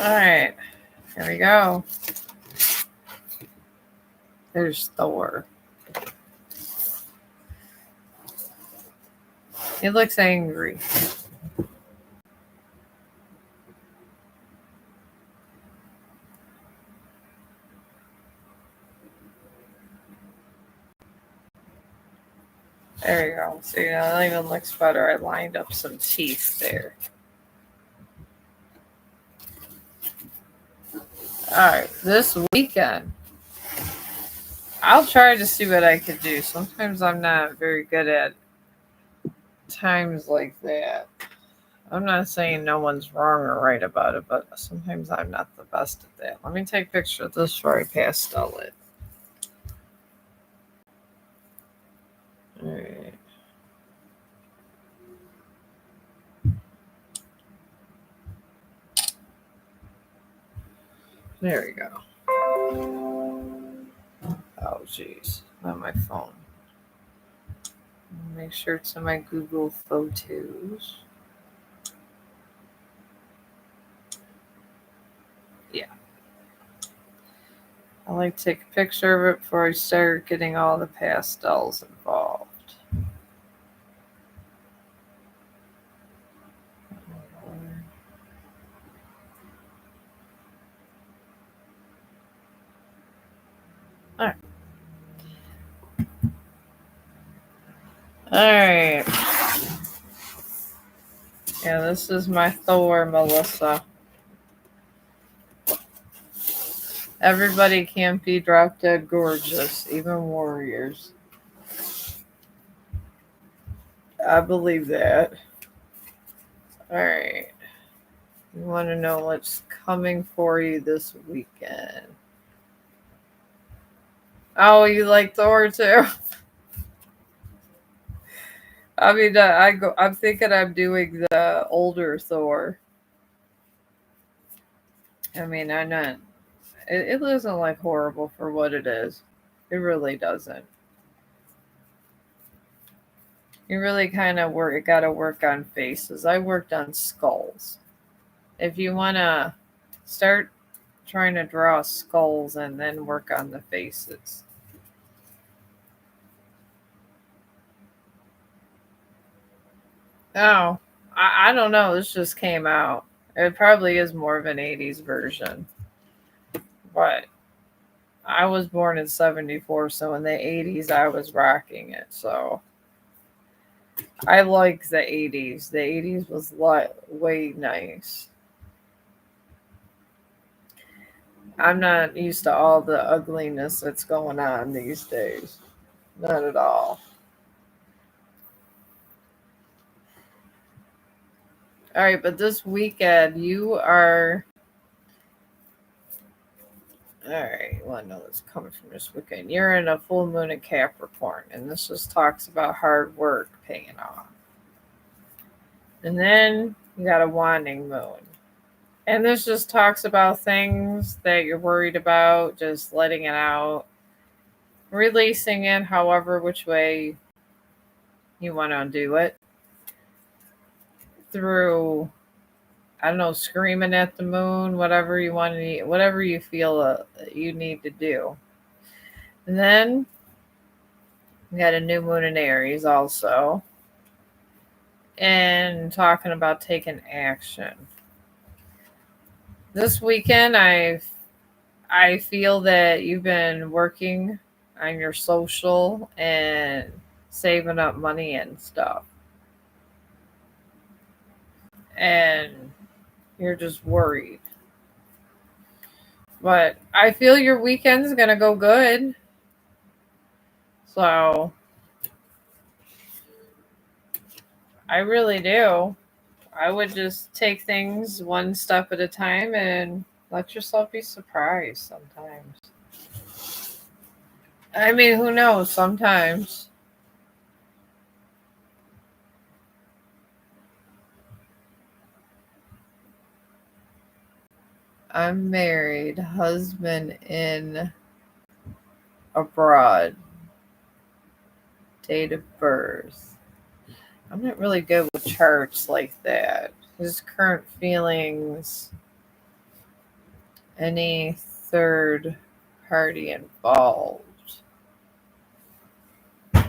A: Alright. Here we go. There's Thor. He looks angry. There you go. See, that even looks better. I lined up some teeth there. Alright, this weekend, I'll try to see what I could do. Sometimes I'm not very good at times like that. I'm not saying no one's wrong or right about it, but sometimes I'm not the best at that. Let me take a picture of this before I pastel it. Alright. There we go. Oh, jeez. Not my phone. Make sure it's in my Google Photos. Yeah. I like to take a picture of it before I start getting all the pastels involved. Alright. Alright. Yeah, this is my Thor, Melissa. Everybody can't be drop dead gorgeous, even warriors. I believe that. Alright. You want to know what's coming for you this weekend? Oh, you like Thor too? I mean, I'm thinking I'm doing the older Thor. I mean, I'm not. It doesn't look horrible for what it is. It really doesn't. You really kind of got to work on faces. I worked on skulls. If you want to start trying to draw skulls and then work on the faces. Oh, I don't know. This just came out. It probably is more of an 80s version. But I was born in 74, so in the 80s I was rocking it. So I like the 80s. The 80s was way nice. I'm not used to all the ugliness that's going on these days. Not at all. All right, but this weekend you are. All right, well, I know that's coming from this weekend. You're in a full moon in Capricorn, and this just talks about hard work paying off. And then you got a waning moon. And this just talks about things that you're worried about, just letting it out, releasing it however which way you want to do it. Through, I don't know, screaming at the moon, whatever you want to, whatever you feel you need to do. And then we got a new moon in Aries also. And talking about taking action. This weekend I feel that you've been working on your social and saving up money and stuff. And you're just worried. But I feel your weekend's going to go good. So I really do. I would just take things one step at a time and let yourself be surprised sometimes. I mean, who knows? Sometimes. I'm married, husband in abroad, date of birth. I'm not really good with charts like that. His current feelings, any third party involved. All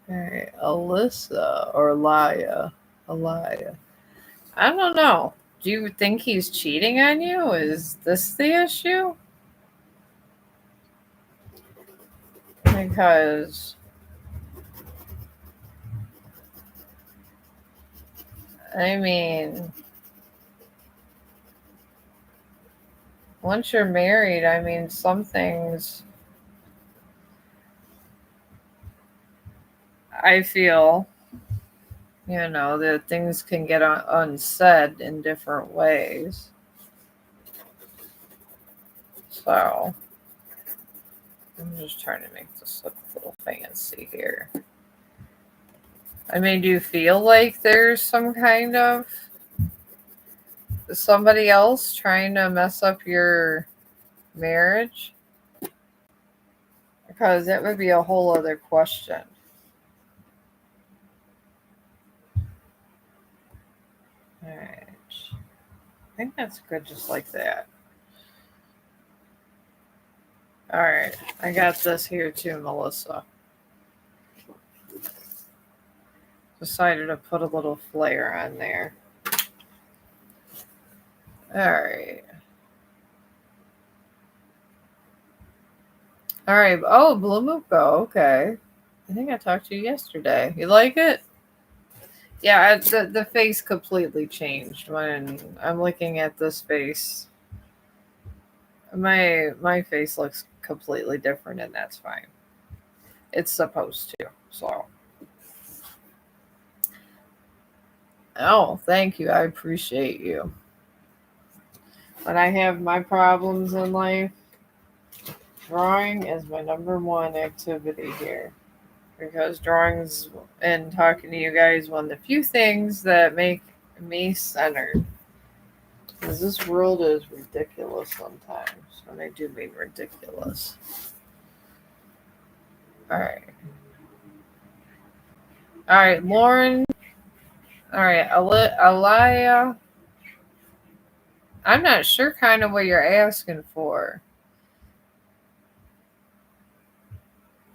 A: right, Alyssa or Alaya. Alaya. I don't know. Do you think he's cheating on you? Is this the issue? Because I mean, once you're married, I mean, some things I feel, that things can get unsaid in different ways. So I'm just trying to make this look a little fancy here. I mean, do you feel like there's some kind of somebody else trying to mess up your marriage? Because that would be a whole other question. All right. I think that's good just like that. All right. I got this here too, Melissa. Decided to put a little flair on there. All right. All right. Oh, Blomuko. Okay. I think I talked to you yesterday. You like it? Yeah, the face completely changed when I'm looking at this face. My face looks completely different, and that's fine. It's supposed to. So, oh, thank you. I appreciate you. When I have my problems in life, drawing is my number one activity here. Because drawings and talking to you guys one of the few things that make me centered. Because this world is ridiculous sometimes. And I do mean ridiculous. Alright. Alright, Lauren. Alright, Alaya. I'm not sure kind of what you're asking for.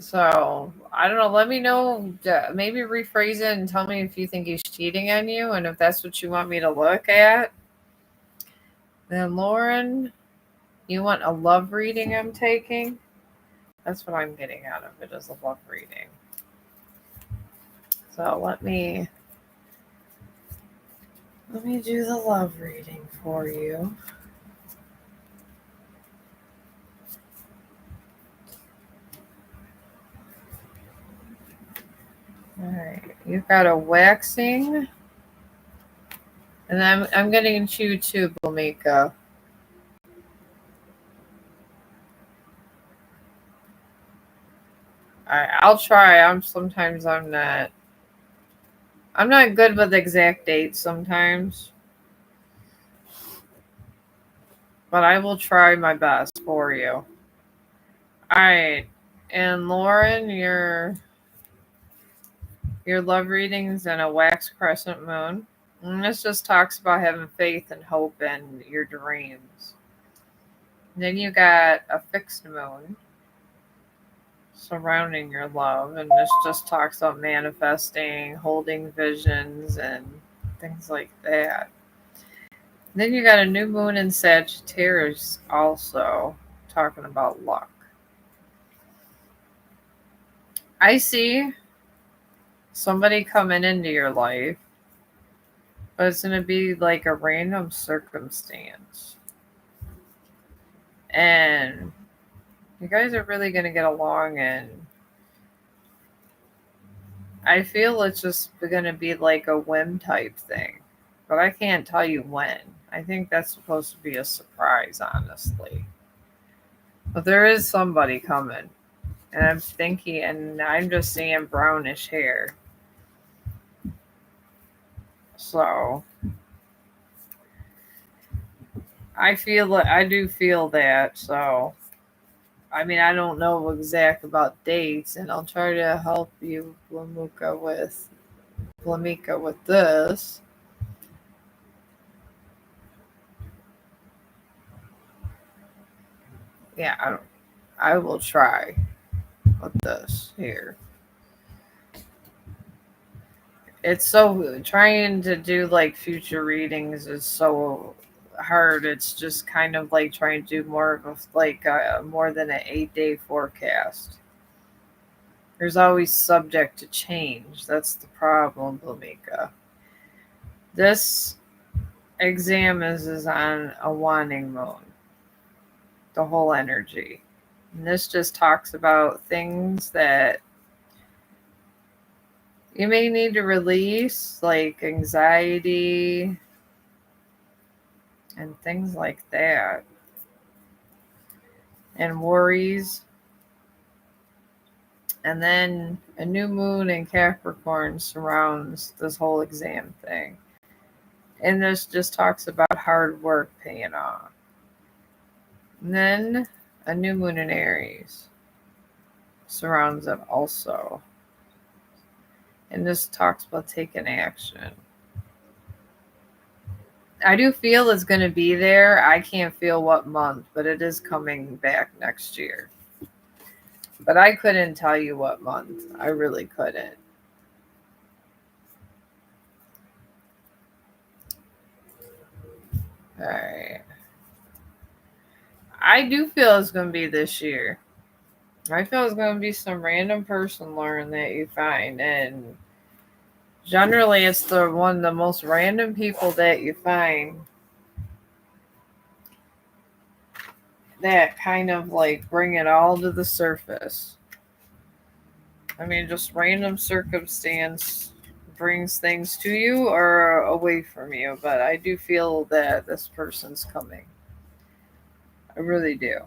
A: So, I don't know. Let me know. Maybe rephrase it and tell me if you think he's cheating on you and if that's what you want me to look at. Then, Lauren, you want a love reading I'm taking? That's what I'm getting out of it is a love reading. So, let me do the love reading for you. All right, you've got a waxing, and I'm getting you too, Blamika. All right, I'll try. I'm not good with exact dates sometimes, but I will try my best for you. All right, and Lauren, your love readings and a wax crescent moon. And this just talks about having faith and hope in your dreams. And then you got a fixed moon surrounding your love, and this just talks about manifesting, holding visions, and things like that. And then you got a new moon in Sagittarius also talking about luck. I see somebody coming into your life, but it's going to be like a random circumstance. And you guys are really going to get along, and I feel it's just going to be like a whim type thing. But I can't tell you when. I think that's supposed to be a surprise, honestly. But there is somebody coming. And I'm just seeing brownish hair. So I do feel that. So I mean, I don't know exact about dates, and I'll try to help you, Blamika, with this. Yeah, I will try with this here. It's so trying to do like future readings is so hard. It's just kind of like trying to do more of more than an 8-day forecast. There's always subject to change. That's the problem, Blamika. This exam is on a waning moon, the whole energy. And this just talks about things that you may need to release, like anxiety and things like that, and worries. And then a new moon in Capricorn surrounds this whole exam thing. And this just talks about hard work paying off. And then a new moon in Aries surrounds it also. And this talks about taking action. I do feel it's going to be there. I can't feel what month, but it is coming back next year. But I couldn't tell you what month. I really couldn't. All right. I do feel it's going to be this year. I feel it's going to be some random person, Lauren, that you find. And generally, it's the most random people that you find that kind of like bring it all to the surface. I mean, just random circumstance brings things to you or away from you. But I do feel that this person's coming. I really do.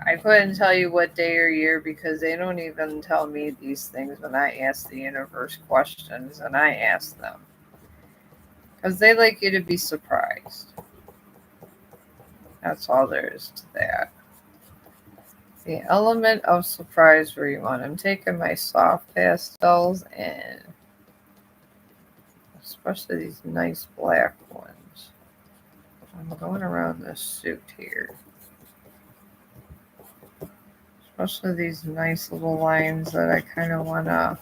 A: I couldn't tell you what day or year because they don't even tell me these things when I ask the universe questions and I ask them. Because they like you to be surprised. That's all there is to that. The element of surprise for you one. I'm taking my soft pastels and especially these nice black ones. I'm going around this suit here. Especially these nice little lines that I kind of want to.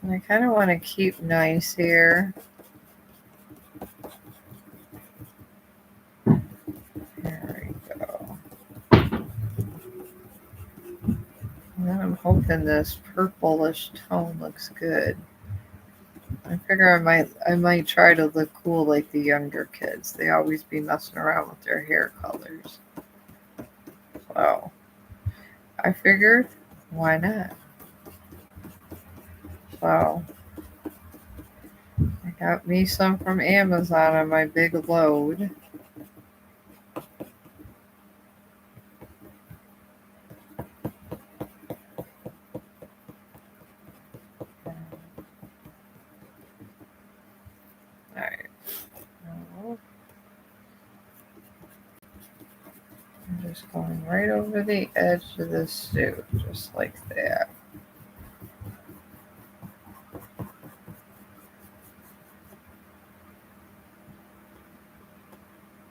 A: And I kind of want to keep nice here. There we go. And then I'm hoping this purplish tone looks good. I figure I might try to look cool like the younger kids. They always be messing around with their hair colors. So I figured, why not? So I got me some from Amazon on my big load. Alright. I'm just going right over the edge of this suit, just like that.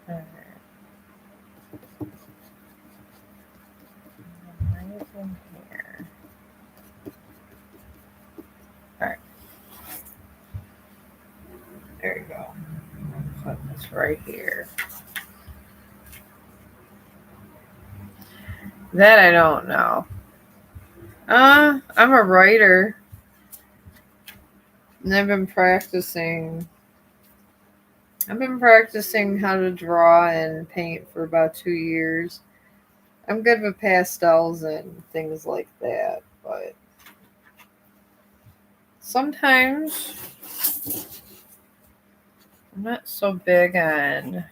A: Alright. Right in here. Alright. There you go. Put this right here. That I don't know. I'm a writer. And I've been practicing how to draw and paint for about 2 years. I'm good with pastels and things like that, but sometimes I'm not so big on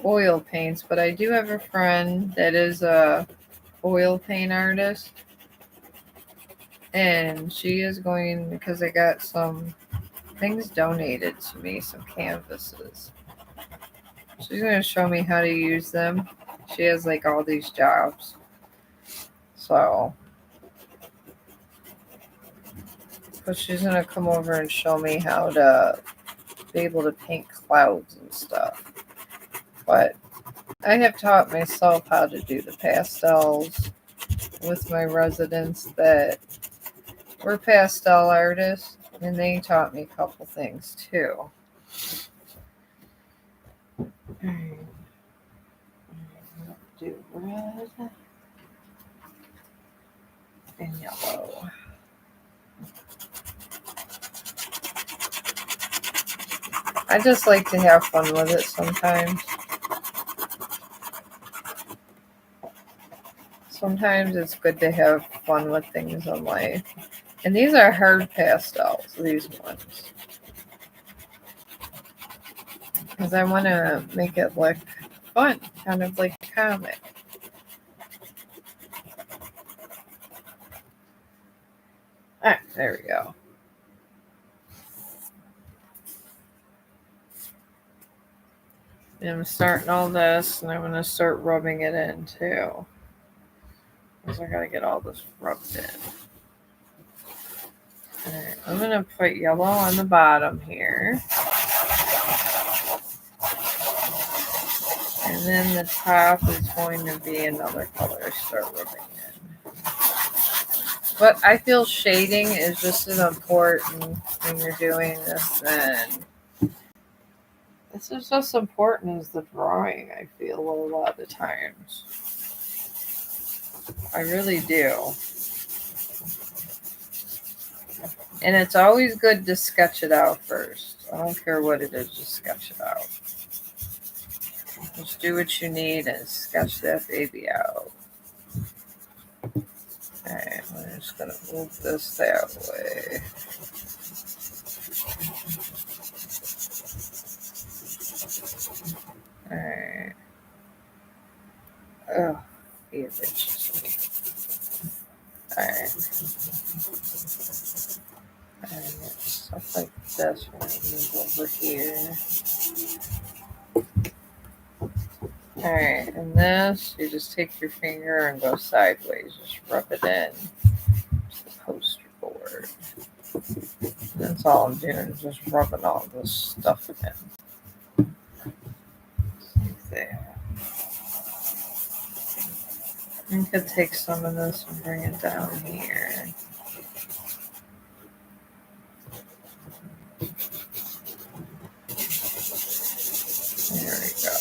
A: oil paints, but I do have a friend that is a oil paint artist, and she is going, because I got some things donated to me, some canvases. She's going to show me how to use them. She has like all these jobs. So, but she's going to come over and show me how to be able to paint clouds and stuff. But I have taught myself how to do the pastels with my residents that were pastel artists, and they taught me a couple things too. Do red and yellow. I just like to have fun with it sometimes. Sometimes it's good to have fun with things in life. And these are hard pastels, these ones. Because I want to make it look fun, kind of like a comic. Alright, there we go. And I'm starting all this, and I'm going to start rubbing it in too. Because I got to get all this rubbed in. Alright, I'm going to put yellow on the bottom here. And then the top is going to be another color. Start rubbing in. But I feel shading is just as important when you're doing this. And this is just important as the drawing, I feel, a lot of times. I really do. And it's always good to sketch it out first. I don't care what it is, just sketch it out. Just do what you need and sketch that baby out. Alright, I'm just going to move this that way. Alright. Oh, be a bitch. Alright. And stuff like this we're going to move over here. Alright, and this, you just take your finger and go sideways. Just rub it in to the poster board. That's all I'm doing, just rubbing all this stuff in. Like that. You could take some of this and bring it down here. There we go.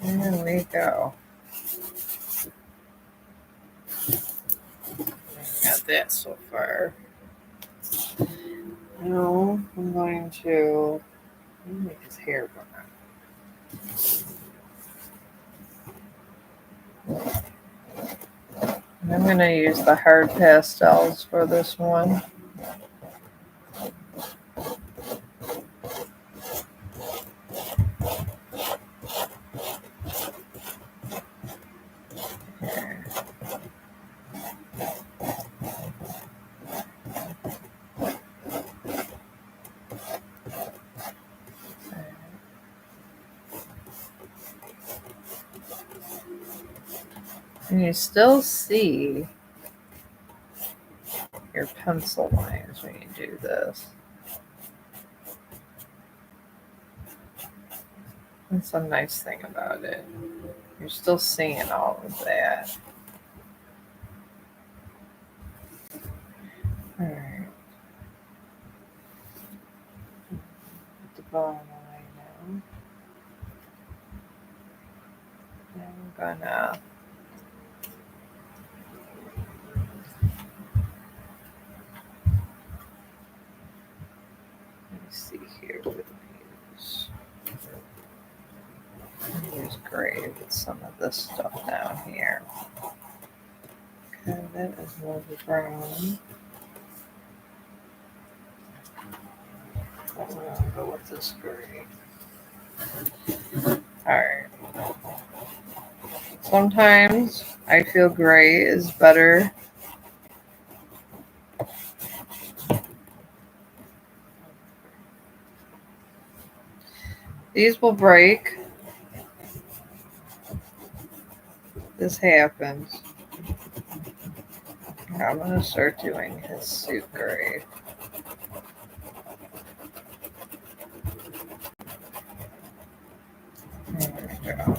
A: There we go. Got that so far. Now I'm going to make his hair burn. I'm going to use the hard pastels for this one. And you still see your pencil lines when you do this. That's a nice thing about it. You're still seeing all of that. Alright. Put the bottom line now. I'm gonna see here what use gray with some of this stuff down here. Okay, that is more of the brown. I'm gonna go with this gray. Alright. Sometimes I feel gray is better. These will break. This happens. I'm going to start doing his suit gray. There we go.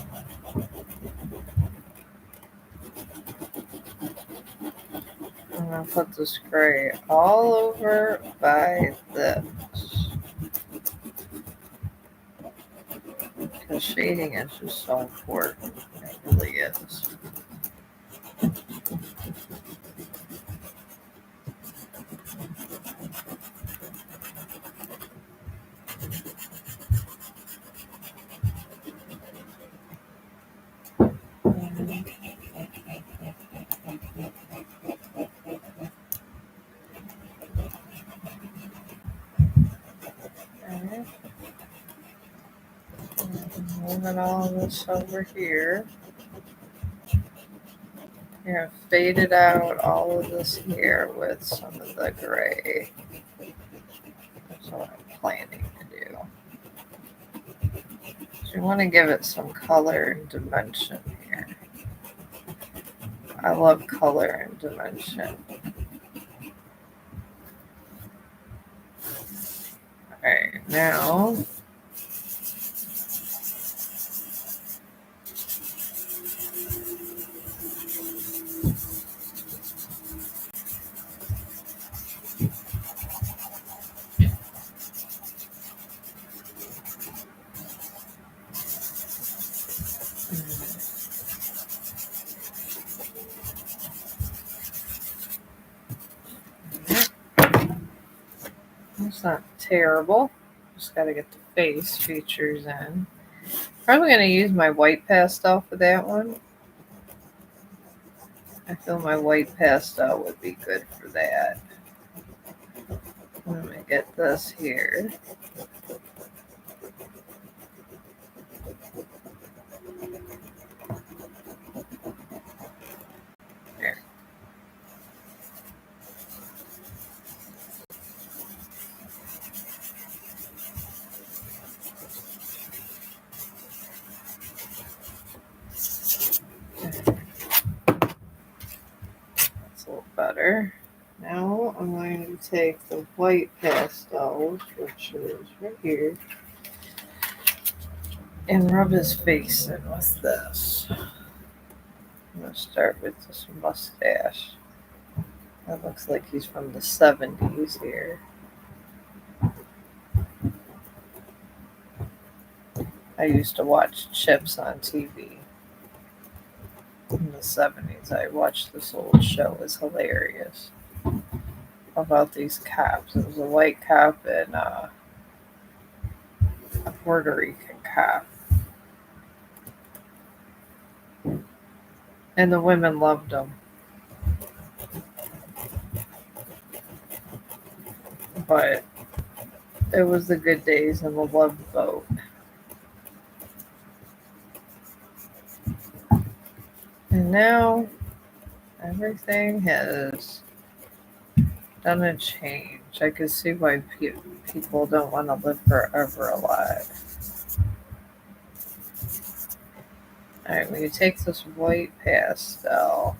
A: I'll put this gray all over by this. Because shading is just so important. It really is. Moving all this over here. You're going to fade it out, all of this here, with some of the gray. That's what I'm planning to do. So you want to give it some color and dimension here. I love color and dimension. Alright, now it's not terrible. Just gotta get the face features in. Probably gonna use my white pastel for that one. I feel my white pastel would be good for that. Let me get this here. There. That's a little better. Now I'm going to take the white pastels, which is right here, and rub his face in with this. I'm going to start with this mustache. That looks like he's from the 70s here. I used to watch Chips on TV in the 70s. I watched this old show. It was hilarious. About these cops. It was a white cop and a Puerto Rican cop. And the women loved him. But it was the good days and the love boat. And now everything has done a change. I can see why people don't want to live forever alive. Alright, when you take this white pastel,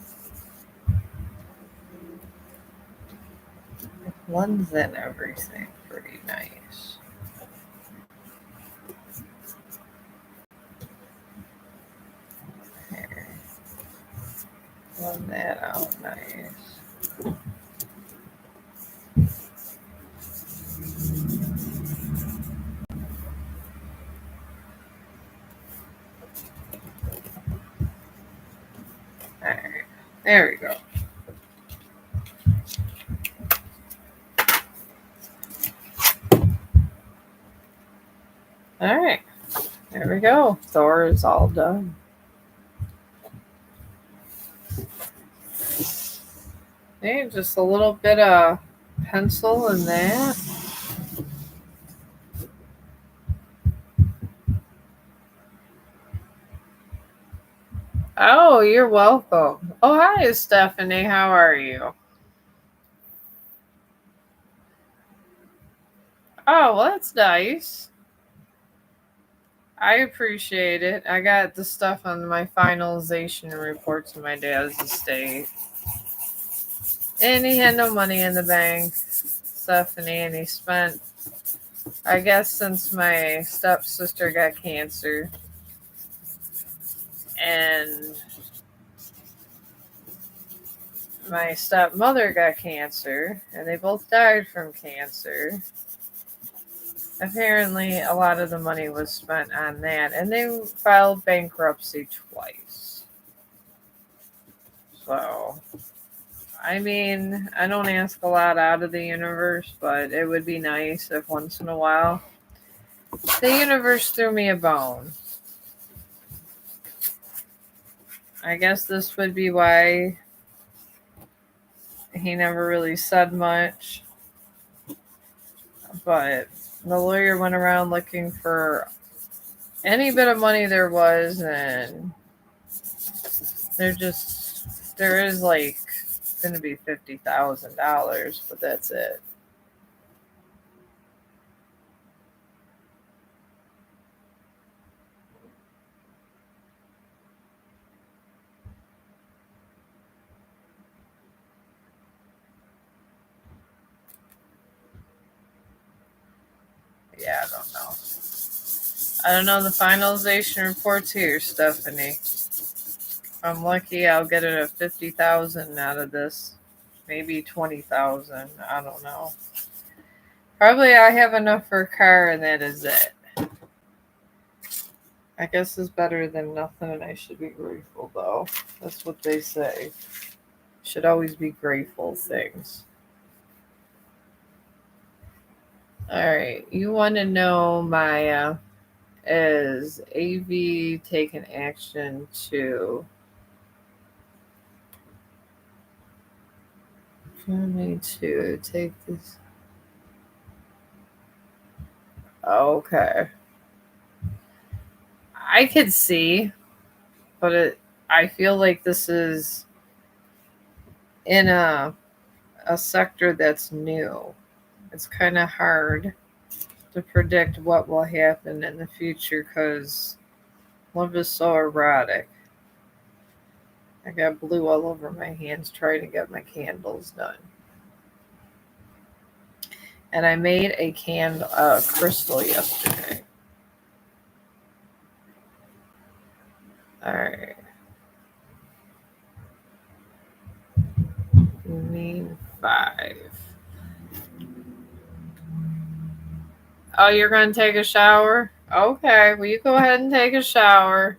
A: it blends in everything pretty nice. Here. Blend that out nice. Alright, there we go. Alright, there we go. Thor is all done. Okay, just a little bit of pencil in that. Oh, you're welcome. Oh, hi, Stephanie. How are you? Oh, well, that's nice. I appreciate it. I got the stuff on my finalization report to my dad's estate. And he had no money in the bank, Stephanie, and he spent, I guess, since my stepsister got cancer. And my stepmother got cancer, and they both died from cancer. Apparently, a lot of the money was spent on that, and they filed bankruptcy twice. So, I mean, I don't ask a lot out of the universe, but it would be nice if once in a while the universe threw me a bone. I guess this would be why he never really said much. But the lawyer went around looking for any bit of money there was, and there is like going to be $50,000, but that's it. Yeah, I don't know. I don't know the finalization reports here, Stephanie. If I'm lucky, I'll get a 50,000 out of this. Maybe 20,000. I don't know. Probably I have enough for a car, and that is it. I guess it's better than nothing, and I should be grateful, though. That's what they say. Should always be grateful things. All right, you want to know my is AV taking action to me to take this? Okay, I could see, but I feel like this is in a sector that's new. It's kind of hard to predict what will happen in the future because love is so erratic. I got blue all over my hands trying to get my candles done. And I made a crystal yesterday. All right. You need 5. Oh, you're going to take a shower? Okay, well, you go ahead and take a shower.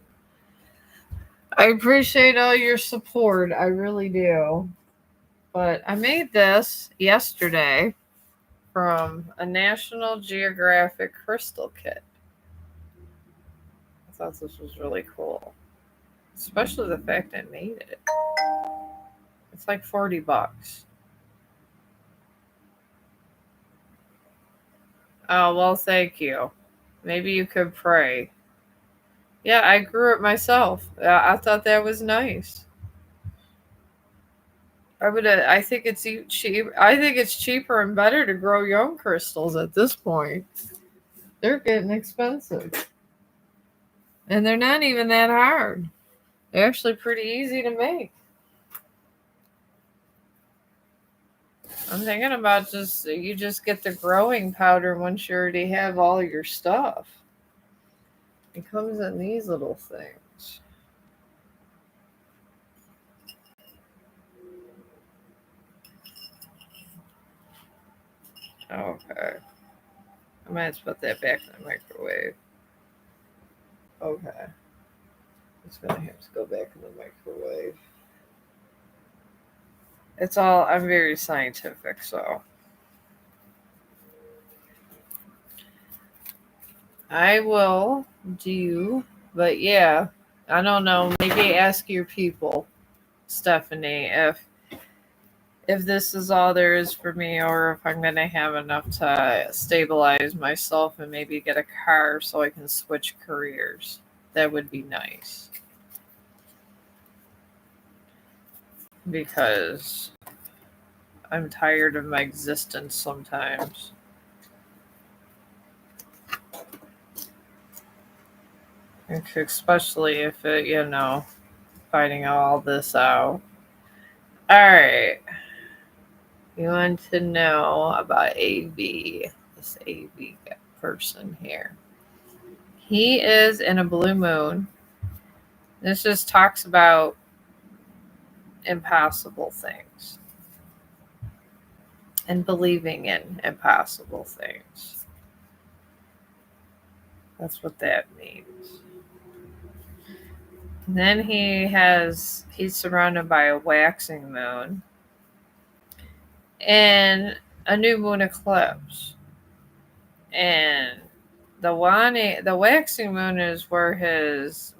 A: I appreciate all your support. I really do. But I made this yesterday from a National Geographic crystal kit. I thought this was really cool, especially the fact I made it. It's like $40. Oh, well, thank you. Maybe you could pray. Yeah, I grew it myself. I thought that was nice. I think it's cheap. I think it's cheaper and better to grow young crystals at this point. They're getting expensive, and they're not even that hard. They're actually pretty easy to make. I'm thinking about you just get the growing powder once you already have all your stuff. It comes in these little things. Okay. I might have to put that back in the microwave. Okay. It's gonna have to go back in the microwave. I'm very scientific, so. I will do, but yeah, I don't know. Maybe ask your people, Stephanie, if this is all there is for me, or if I'm gonna have enough to stabilize myself and maybe get a car so I can switch careers. That would be nice because I'm tired of my existence sometimes. Especially if finding all this out. Alright. You want to know about AV, this AV person here. He is in a blue moon. This just talks about impossible things and believing in impossible things. That's what that means. And then he's surrounded by a waxing moon and a new moon eclipse. And the waxing moon is where his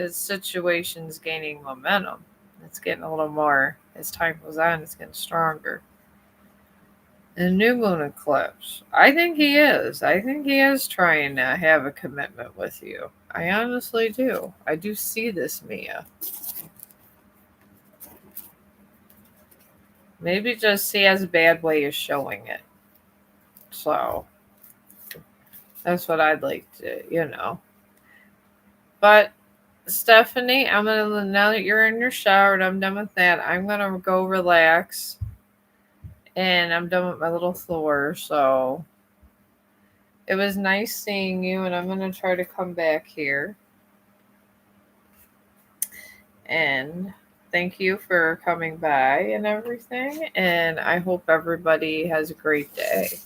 A: situation's gaining momentum. It's getting a little more as time goes on. It's getting stronger. And new moon eclipse. I think he is. I think he is trying to have a commitment with you. I honestly do. I do see this, Mia. Maybe just he has a bad way of showing it. So that's what I'd like to. But Stephanie, now that you're in your shower and I'm done with that, I'm gonna go relax. And I'm done with my little Thor, so it was nice seeing you, and I'm gonna try to come back here. And thank you for coming by and everything, and I hope everybody has a great day.